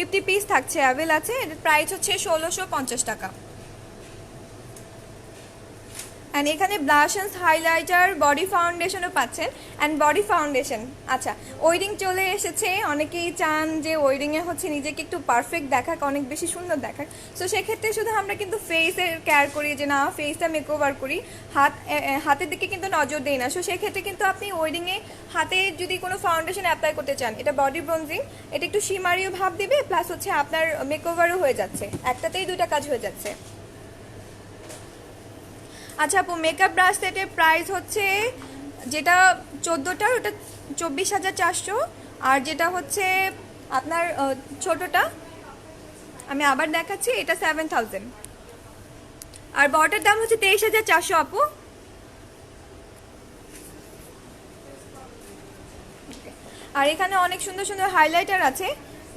50 পিস থাকছে, অ্যাভেল আছে। এটার প্রাইস হচ্ছে 1650 টাকা। অ্যান্ড এখানে ব্লাশ অ্যান্ড হাইলাইটার, বডি ফাউন্ডেশনও পাচ্ছেন। অ্যান্ড বডি ফাউন্ডেশন, আচ্ছা ওয়েডিং চলে এসেছে, অনেকেই চান যে ওয়েডিংয়ে হচ্ছে নিজেকে একটু পারফেক্ট দেখাক, অনেক বেশি সুন্দর দেখাক। সো সেক্ষেত্রে শুধু আমরা কিন্তু ফেসের কেয়ার করি, যে না ফেসটা মেকওভার করি, হাতের দিকে কিন্তু নজর দেই না। সো সেক্ষেত্রে কিন্তু আপনি ওয়েডিংয়ে হাতে যদি কোনো ফাউন্ডেশন অ্যাপ্লাই করতে চান, এটা বডি ব্রোনজিং, এটা একটু শিমারিও ভাব দিবে, প্লাস হচ্ছে আপনার মেকওভারও হয়ে যাচ্ছে, একটাতেই দুইটা কাজ হয়ে যাচ্ছে। আচ্ছা আপু, মেকআপ ব্রাশ সেটের প্রাইস হচ্ছে যেটা 14টা ওটা 24,400, আর যেটা হচ্ছে আপনার ছোটটা আমি আবার দেখাচ্ছি, এটা 7000, আর বড়টার দাম হচ্ছে 23,400 আপু। আর এখানে অনেক সুন্দর সুন্দর হাইলাইটার আছে,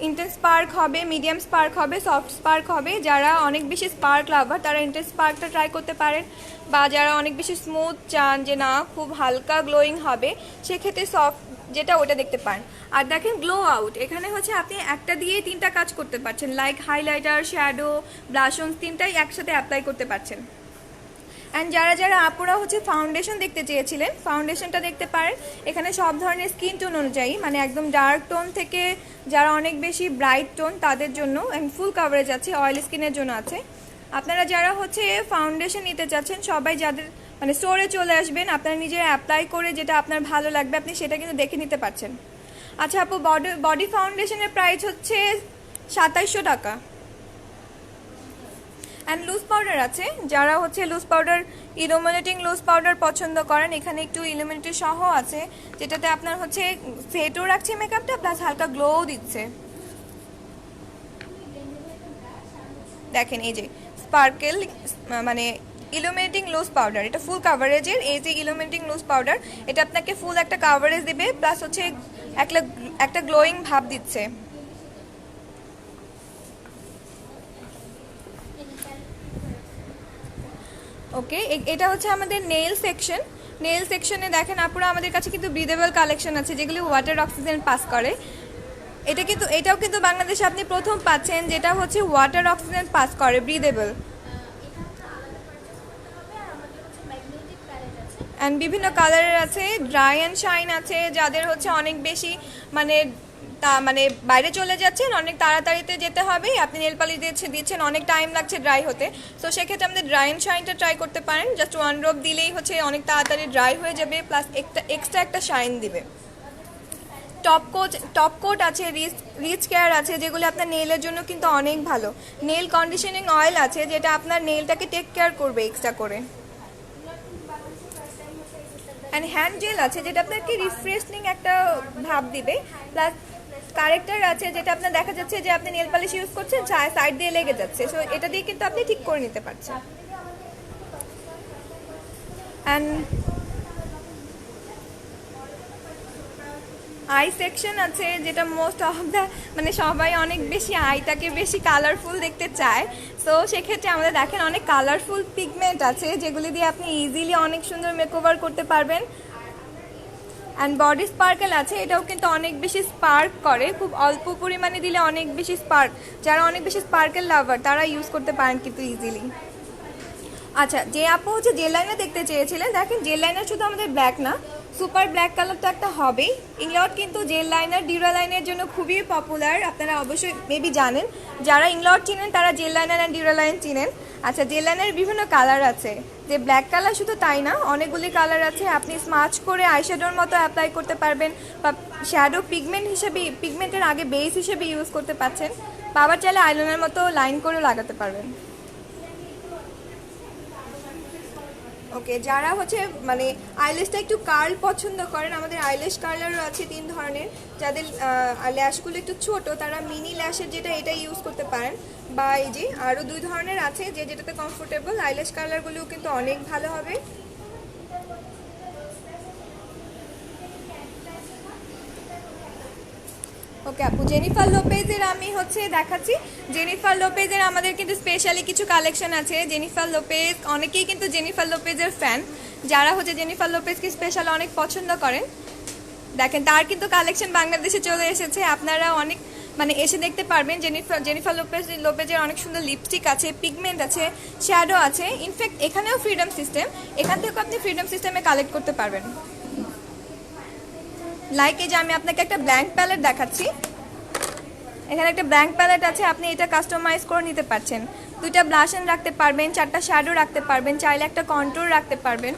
ইন্টেন্স স্পার্ক হবে, মিডিয়াম স্পার্ক হবে, সফট স্পার্ক হবে। যারা অনেক বেশি স্পার্ক লাভার তারা ইন্টেন্স স্পার্কটা ট্রাই করতে পারেন, বা যারা অনেক বেশি স্মুথ চান যে না খুব হালকা গ্লোয়িং হবে, সেক্ষেত্রে সফট যেটা ওটা দেখতে পারেন। আর দেখেন গ্লো আউট, এখানে হচ্ছে আপনি একটা দিয়েই 3টা কাজ করতে পারছেন, লাইক হাইলাইটার, শ্যাডো, ব্লাশন, 3টাই একসাথে অ্যাপ্লাই করতে পারছেন। অ্যান্ড যারা যারা আপুরা হচ্ছে ফাউন্ডেশন দেখতে চেয়েছিলেন, ফাউন্ডেশনটা দেখতে পারেন। এখানে সব ধরনের স্কিন টোন অনুযায়ী, মানে একদম ডার্ক টোন থেকে যারা অনেক বেশি ব্রাইট টোন তাদের জন্য, অ্যান্ড ফুল কাভারেজ আছে, অয়েল স্কিনের জন্য আছে। আপনারা যারা হচ্ছে ফাউন্ডেশন নিতে চাচ্ছেন সবাই যাদের মানে স্টোরে চলে আসবেন, আপনারা নিজে অ্যাপ্লাই করে যেটা আপনার ভালো লাগবে আপনি সেটা কিন্তু দেখে নিতে পারছেন। আচ্ছা আপু, বডি ফাউন্ডেশনের প্রাইস হচ্ছে 2700 টাকা। অ্যান্ড লুজ পাউডার আছে, যারা হচ্ছে loose powder illuminating loose powder পছন্দ করেন, এখানে একটু ইলুমিনেটি সহ আছে, যেটাতে আপনার হচ্ছে সেটও রাখছে মেকআপটা, প্লাস হালকা গ্লোও দিচ্ছে। দেখেন এই যে স্পার্কেল মানে ইলুমিনেটিং লুজ পাউডার, এটা ফুল কাভারেজের। এই যে ইলুমিনেটিং লুজ পাউডার, এটা আপনাকে ফুল একটা কাভারেজ দেবে, প্লাস হচ্ছে একটা গ্লোয়িং ভাব দিচ্ছে। ওকে, এটা হচ্ছে আমাদের নেল সেকশন। নেল সেকশনে দেখেন আপুরা আমাদের কাছে কিন্তু ব্রিদেবল কালেকশন আছে, যেগুলি ওয়াটার অক্সিজেন পাস করে। এটাও কিন্তু বাংলাদেশে আপনি প্রথম পাচ্ছেন, যেটা হচ্ছে ওয়াটার অক্সিজেন পাস করে, ব্রিদেবল। অ্যান্ড বিভিন্ন কালারের আছে, ড্রাই অ্যান্ড শাইন আছে, যাদের হচ্ছে অনেক বেশি মানে মানে বাইরে চলে যাচ্ছেন, অনেক তাড়াতাড়িতে যেতে হবে, আপনি নেল পালিশ দিচ্ছেন অনেক টাইম লাগছে ড্রাই হতে, তো সেক্ষেত্রে আমাদের ড্রাই অ্যান্ড শাইনটা ট্রাই করতে পারেন। জাস্ট 1 ড্রপ দিলেই হচ্ছে অনেক তাড়াতাড়ি ড্রাই হয়ে যাবে, প্লাস এক্সট্রা একটা শাইন দিবে। টপ কোট আছে, রিচ কেয়ার আছে, যেগুলো আপনার নেইলের জন্য কিন্তু অনেক ভালো। নেল কন্ডিশনিং অয়েল আছে, যেটা আপনার নেইলটাকে টেক কেয়ার করবে এক্সট্রা করে। অ্যান্ড হ্যান্ড জেল আছে, যেটা আপনাকে রিফ্রেশিং একটা ভাব দিবে, প্লাস কারেক্টার আছে, যেটা আপনার দেখা যাচ্ছে যে আপনি নেল পালিশ ইউজ করছেন সাইড দিয়ে লেগে যাচ্ছে, সো এটা দিয়ে কিন্তু আপনি ঠিক করে নিতে পারছেন। অ্যান্ড আই সেকশন আছে, যেটা মোস্ট অফ দ্য মানে সবাই অনেক বেশি আইটাকে বেশি কালারফুল দেখতে চায়, সো সেক্ষেত্রে আমাদের দেখেন অনেক কালারফুল পিগমেন্ট আছে, যেগুলি দিয়ে আপনি ইজিলি অনেক সুন্দর মেকওভার করতে পারবেন। অ্যান্ড বডি স্পার্কেল আছে, এটাও কিন্তু অনেক বেশি স্পার্ক করে, খুব অল্প পরিমাণে দিলে অনেক বেশি স্পার্ক, যারা অনেক বেশি স্পার্কেল লাভার তারা ইউজ করতে পারেন কিন্তু ইজিলি। আচ্ছা, যে আপু হচ্ছে জেল লাইনার দেখতে চেয়েছিলেন, দেখেন জেল লাইনার শুধু আমাদের ব্ল্যাক না, সুপার ব্ল্যাক কালার তো একটা হবেই। ইংলট কিন্তু জেল লাইনার ডিউরা লাইনের জন্য খুবই পপুলার, আপনারা অবশ্যই মেবি জানেন, যারা ইংলট চিনেন তারা জেল লাইনার অ্যান্ড ডিউরা লাইন চিনেন। আচ্ছা, জেল লাইনারের বিভিন্ন কালার আছে, যে ব্ল্যাক কালার শুধু তাই না, অনেকগুলি কালার আছে, আপনি স্মাচ করে আইশ্যাডোর মতো অ্যাপ্লাই করতে পারবেন, বা শ্যাডো পিগমেন্ট হিসেবে, পিগমেন্টের আগে বেস হিসেবে ইউজ করতে পারছেন, বা আবার চাইলে আইলাইনার মতো লাইন করে লাগাতে পারবেন। ওকে, যারা হচ্ছে মানে আইল্যাশটা একটু কার্ল পছন্দ করেন, আমাদের আইল্যাশ কার্লারও আছে 3 ধরনের। যাদের ল্যাশগুলো একটু ছোট তারা মিনি ল্যাশের যেটা এটা ইউজ করতে পারেন, বা এই যে আরও 2 ধরনের আছে যে যেটাতে কমফোর্টেবল। আইল্যাশ কালারগুলোও কিন্তু অনেক ভালো হবে। ওকে আপু, জেনিফার লোপেজের আমি হচ্ছে দেখাচ্ছি। জেনিফার লোপেজের আমাদের কিন্তু স্পেশালি কিছু কালেকশন আছে। জেনিফার লোপেজ, অনেকেই কিন্তু জেনিফার লোপেজের ফ্যান, যারা হচ্ছে জেনিফার লোপেজকে স্পেশাল অনেক পছন্দ করেন। দেখেন তার কিন্তু কালেকশন বাংলাদেশে চলে এসেছে, আপনারা অনেক মানে এসে দেখতে পারবেন। জেনিফার লোপেজের অনেক সুন্দর লিপস্টিক আছে, পিগমেন্ট আছে, শ্যাডো আছে। ইনফ্যাক্ট এখানেও ফ্রিডম সিস্টেম, এখান থেকেও আপনি ফ্রিডম সিস্টেমে কালেক্ট করতে পারবেন। লাইক এই যে আমি আপনাকে একটা ব্ল্যাঙ্ক প্যালেট দেখাচ্ছি। এখানে একটা ব্ল্যাঙ্ক প্যালেট আছে, আপনি এটা কাস্টমাইজ করে নিতে পারছেন। 2টা ব্লাশন রাখতে পারবেন, 4টা শ্যাডো রাখতে পারবেন, চাইলে একটা কন্ট্যুর রাখতে পারবেন।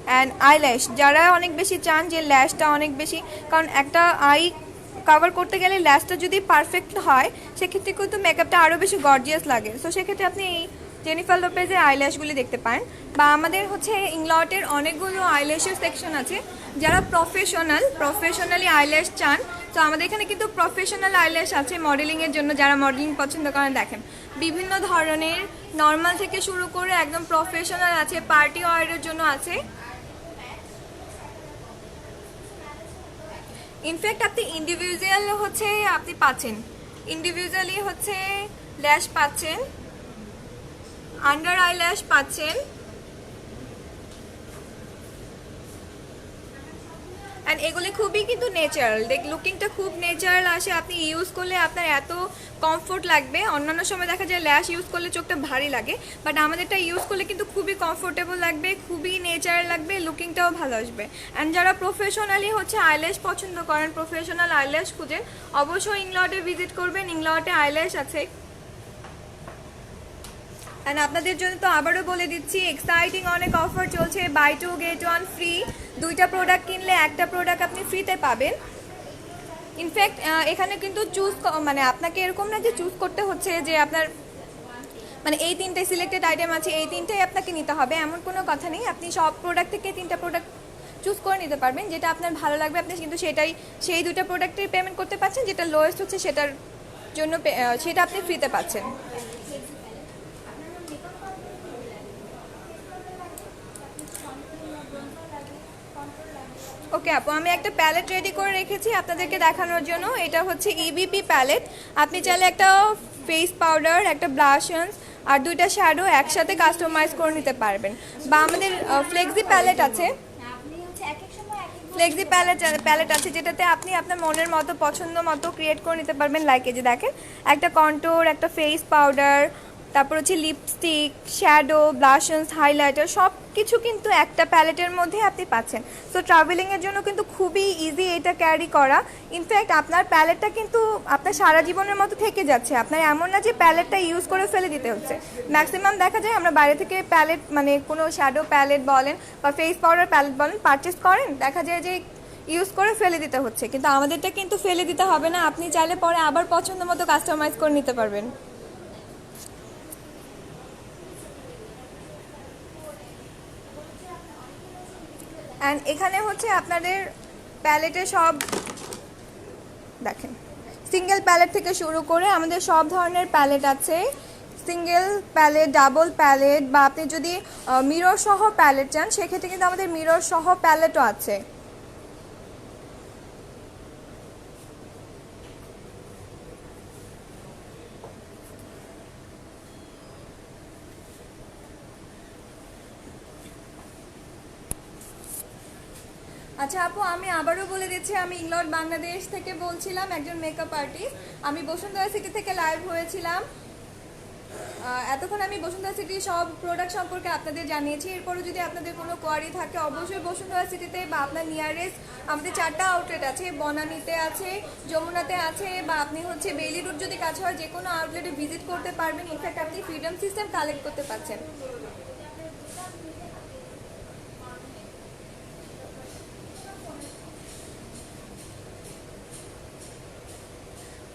অ্যান্ড আইল্যাশ, যারা অনেক বেশি চান যে ল্যাশটা অনেক বেশি, কারণ একটা আই কভার করতে গেলে ল্যাশটা যদি পারফেক্ট হয় সেক্ষেত্রে কিন্তু মেকআপটা আরও বেশি গর্জিয়াস লাগে। সো সেক্ষেত্রে আপনি এই জেনিফার লোপেজের আইল্যাশগুলি দেখতে পারেন। বা আমাদের হচ্ছে ইংলটের অনেকগুলো আইল্যাশের সেকশন আছে। যারা প্রফেশনালি আইল্যাশ চান, তো আমাদের এখানে কিন্তু প্রফেশনাল আইল্যাশ আছে মডেলিংয়ের জন্য। যারা মডেলিং পছন্দ করেন, দেখেন বিভিন্ন ধরনের, নর্মাল থেকে শুরু করে একদম প্রফেশনাল আছে, পার্টি ওয়্যারের জন্য আছে। ইনফ্যাক্ট আপনি ইন্ডিভিজুয়াল হচ্ছে আপনি পাচ্ছেন, ইন্ডিভিজুয়ালি হচ্ছে ল্যাশ পাচ্ছেন, আন্ডার আই ল্যাশ পাচ্ছেন। অ্যান্ড এগুলি খুবই কিন্তু ন্যাচারাল, লুকিংটা খুব ন্যাচারাল আসে। আপনি ইউজ করলে আপনার এত কমফোর্ট লাগবে। অন্যান্য সময় দেখা যায় ল্যাশ ইউজ করলে চোখটা ভারী লাগে, বাট আমাদেরটা ইউজ করলে কিন্তু খুবই কমফোর্টেবল লাগবে, খুবই ন্যাচারাল লাগবে, লুকিংটাও ভালো আসবে। অ্যান্ড যারা প্রফেশনালি হচ্ছে আইল্যাশ পছন্দ করেন, প্রফেশনাল আইল্যাশ খুঁজেন, অবশ্যই ইংলটে ভিজিট করবেন। ইংলটে আইল্যাশ আছে। অ্যান্ড আপনাদের জন্য তো আবারও বলে দিচ্ছি, এক্সাইটিং অনেক অফার চলছে, বাই 2 গেট 1 ফ্রি। 2টা প্রোডাক্ট কিনলে একটা প্রোডাক্ট আপনি ফ্রিতে পাবেন। ইনফ্যাক্ট এখানে কিন্তু মানে আপনাকে এরকম না যে চুজ করতে হচ্ছে যে আপনার মানে এই 3টে সিলেক্টেড আইটেম আছে, এই 3টাই আপনাকে নিতে হবে, এমন কোনো কথা নেই। আপনি সব প্রোডাক্ট থেকে 3টা প্রোডাক্ট চুজ করে নিতে পারবেন, যেটা আপনার ভালো লাগবে। আপনি কিন্তু সেই 2টা প্রোডাক্টের পেমেন্ট করতে পারছেন, যেটা লোয়েস্ট হচ্ছে সেটার জন্য সেটা আপনি ফ্রিতে পাচ্ছেন। ওকে আপু, আমি একটা প্যালেট রেডি করে রেখেছি আপনাদেরকে দেখানোর জন্য। এটা হচ্ছে ইবিপি প্যালেট। আপনি চাইলে একটা ফেস পাউডার, একটা ব্লাশন্স আর 2টা শ্যাডো একসাথে কাস্টমাইজ করে নিতে পারবেন। বা আমাদের ফ্লেক্সি প্যালেট আছে, প্যালেট আছে যেটাতে আপনি আপনার মনের মতো পছন্দ মতো ক্রিয়েট করে নিতে পারবেন। লাইক এই যে দেখেন, একটা কন্ট্যুর, একটা ফেস পাউডার, তারপর হচ্ছে লিপস্টিক, শ্যাডো, ব্লাশন্স, হাইলাইটার, সব কিছু কিন্তু একটা প্যালেটের মধ্যে আপনি পাচ্ছেন। সো ট্রাভেলিংয়ের জন্য কিন্তু খুবই ইজি এটা ক্যারি করা। ইনফ্যাক্ট আপনার প্যালেটটা কিন্তু আপনার সারা জীবনের মতো থেকে যাচ্ছে। আপনার এমন না যে প্যালেটটা ইউজ করে ফেলে দিতে হচ্ছে। ম্যাক্সিমাম দেখা যায় আমরা বাইরে থেকে প্যালেট মানে কোনো শ্যাডো প্যালেট বলেন বা ফেস পাউডার প্যালেট বলেন পারচেস করেন, দেখা যায় যে ইউজ করে ফেলে দিতে হচ্ছে। কিন্তু আমাদেরটা কিন্তু ফেলে দিতে হবে না, আপনি চাইলে পরে আবার পছন্দ মতো কাস্টমাইজ করে নিতে পারবেন। অ্যান্ড এখানে হচ্ছে আপনাদের প্যালেটে সব দেখেন, সিঙ্গেল প্যালেট থেকে শুরু করে আমাদের সব ধরনের প্যালেট আছে। সিঙ্গেল প্যালেট, ডাবল প্যালেট, বা আপনি যদি মিরর সহ প্যালেট চান সেক্ষেত্রে কিন্তু আমাদের মিরর সহ প্যালেটও আছে। আচ্ছা আপু, আমি আবারও বলে দিচ্ছি, আমি ইংলট বাংলাদেশ থেকে বলছিলাম, একজন মেকআপ আর্টিস্ট। আমি বসুন্ধরা সিটি থেকে লাইভ হয়েছিলাম। এতক্ষণ আমি বসুন্ধরা সিটির সব প্রোডাক্ট সম্পর্কে আপনাদের জানিয়েছি। এরপরও যদি আপনাদের কোনো কোয়ারি থাকে অবশ্যই বসুন্ধরা সিটিতে বা আপনার নিয়ারেস্ট আমাদের 4টা আউটলেট আছে, বনানীতে আছে, যমুনাতে আছে, বা আপনি হচ্ছে বেইলি রোড যদি কাছে হয় যে কোনো আউটলেটে ভিজিট করতে পারবেন। ইনফ্যাক্ট আপনি ফ্রিডম সিস্টেম কালেক্ট করতে পারছেন।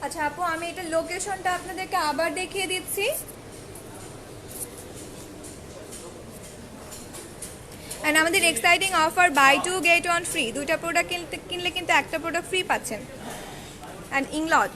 আচ্ছা আপু, আমি এটা লোকেশনটা আপনাদেরকে আবার দেখিয়ে দিচ্ছি। অ্যান্ড আমাদের exciting offer buy 2 get 1 free. 2টা প্রোডাক্ট কিনলে কিন্তু একটা প্রোডাক্ট ফ্রি পাচ্ছেন। অ্যান্ড ইংলট,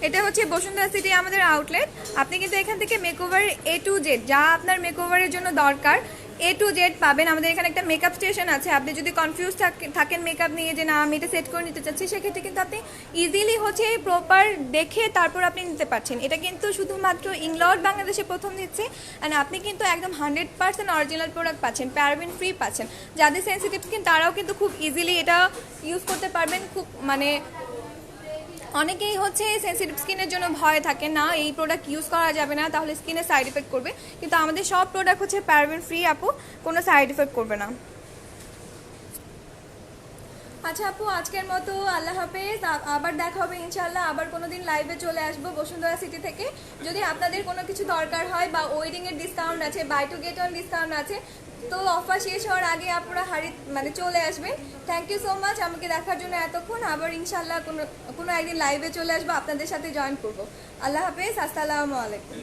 এটা হচ্ছে বসুন্ধরা সিটি আমাদের আউটলেট। আপনি কিন্তু এখান থেকে মেকওভার A to Z যা আপনার মেকওভারের জন্য দরকার A to Z পাবেন। আমাদের এখানে একটা মেকআপ স্টেশন আছে, আপনি যদি কনফিউজ থাকেন মেকআপ নিয়ে যে না আমি এটা সেট করে নিতে চাচ্ছি, সেক্ষেত্রে কিন্তু আপনি ইজিলি হচ্ছে প্রপার দেখে তারপর আপনি নিতে পারছেন। এটা কিন্তু শুধুমাত্র ইংলড বাংলাদেশে প্রথম দিচ্ছে, অ্যান্ড আপনি কিন্তু একদম 100% অরিজিনাল প্রোডাক্ট পাচ্ছেন, প্যারাবেন ফ্রি পাচ্ছেন। যাদের সেন্সিটিভ স্কিন তারাও কিন্তু খুব ইজিলি এটা ইউজ করতে পারবেন। খুব মানে অনেকেই হচ্ছে সেন্সিটিভ স্কিনের জন্য ভয় থাকে, না এই প্রোডাক্ট ইউজ করা যাবে না তাহলে স্কিনে সাইড এফেক্ট করবে, কিন্তু আমাদের সব প্রোডাক্ট হচ্ছে প্যারাবেন ফ্রি আপু, কোনো সাইড এফেক্ট করবে না। আচ্ছা আপু, আজকের মতো আল্লাহ হাফেজ, আবার দেখা হবে ইনশাআল্লাহ। আবার কোনো দিন লাইভে চলে আসবো বসুন্ধরা সিটি থেকে। যদি আপনাদের কোনো কিছু দরকার হয় বা ওয়েডিংয়ের ডিসকাউন্ট আছে, buy two get one discount আছে, তো অফার শেষ হওয়ার আগে আপনারা মানে চলে আসবেন। থ্যাংক ইউ সো মাচ আমাকে দেখার জন্য এতক্ষণ। আবার ইনশাআল্লাহ কোনো একদিন লাইভে চলে আসবো, আপনাদের সাথে জয়েন করবো। আল্লাহ হাফেজ, আসসালামু আলাইকুম।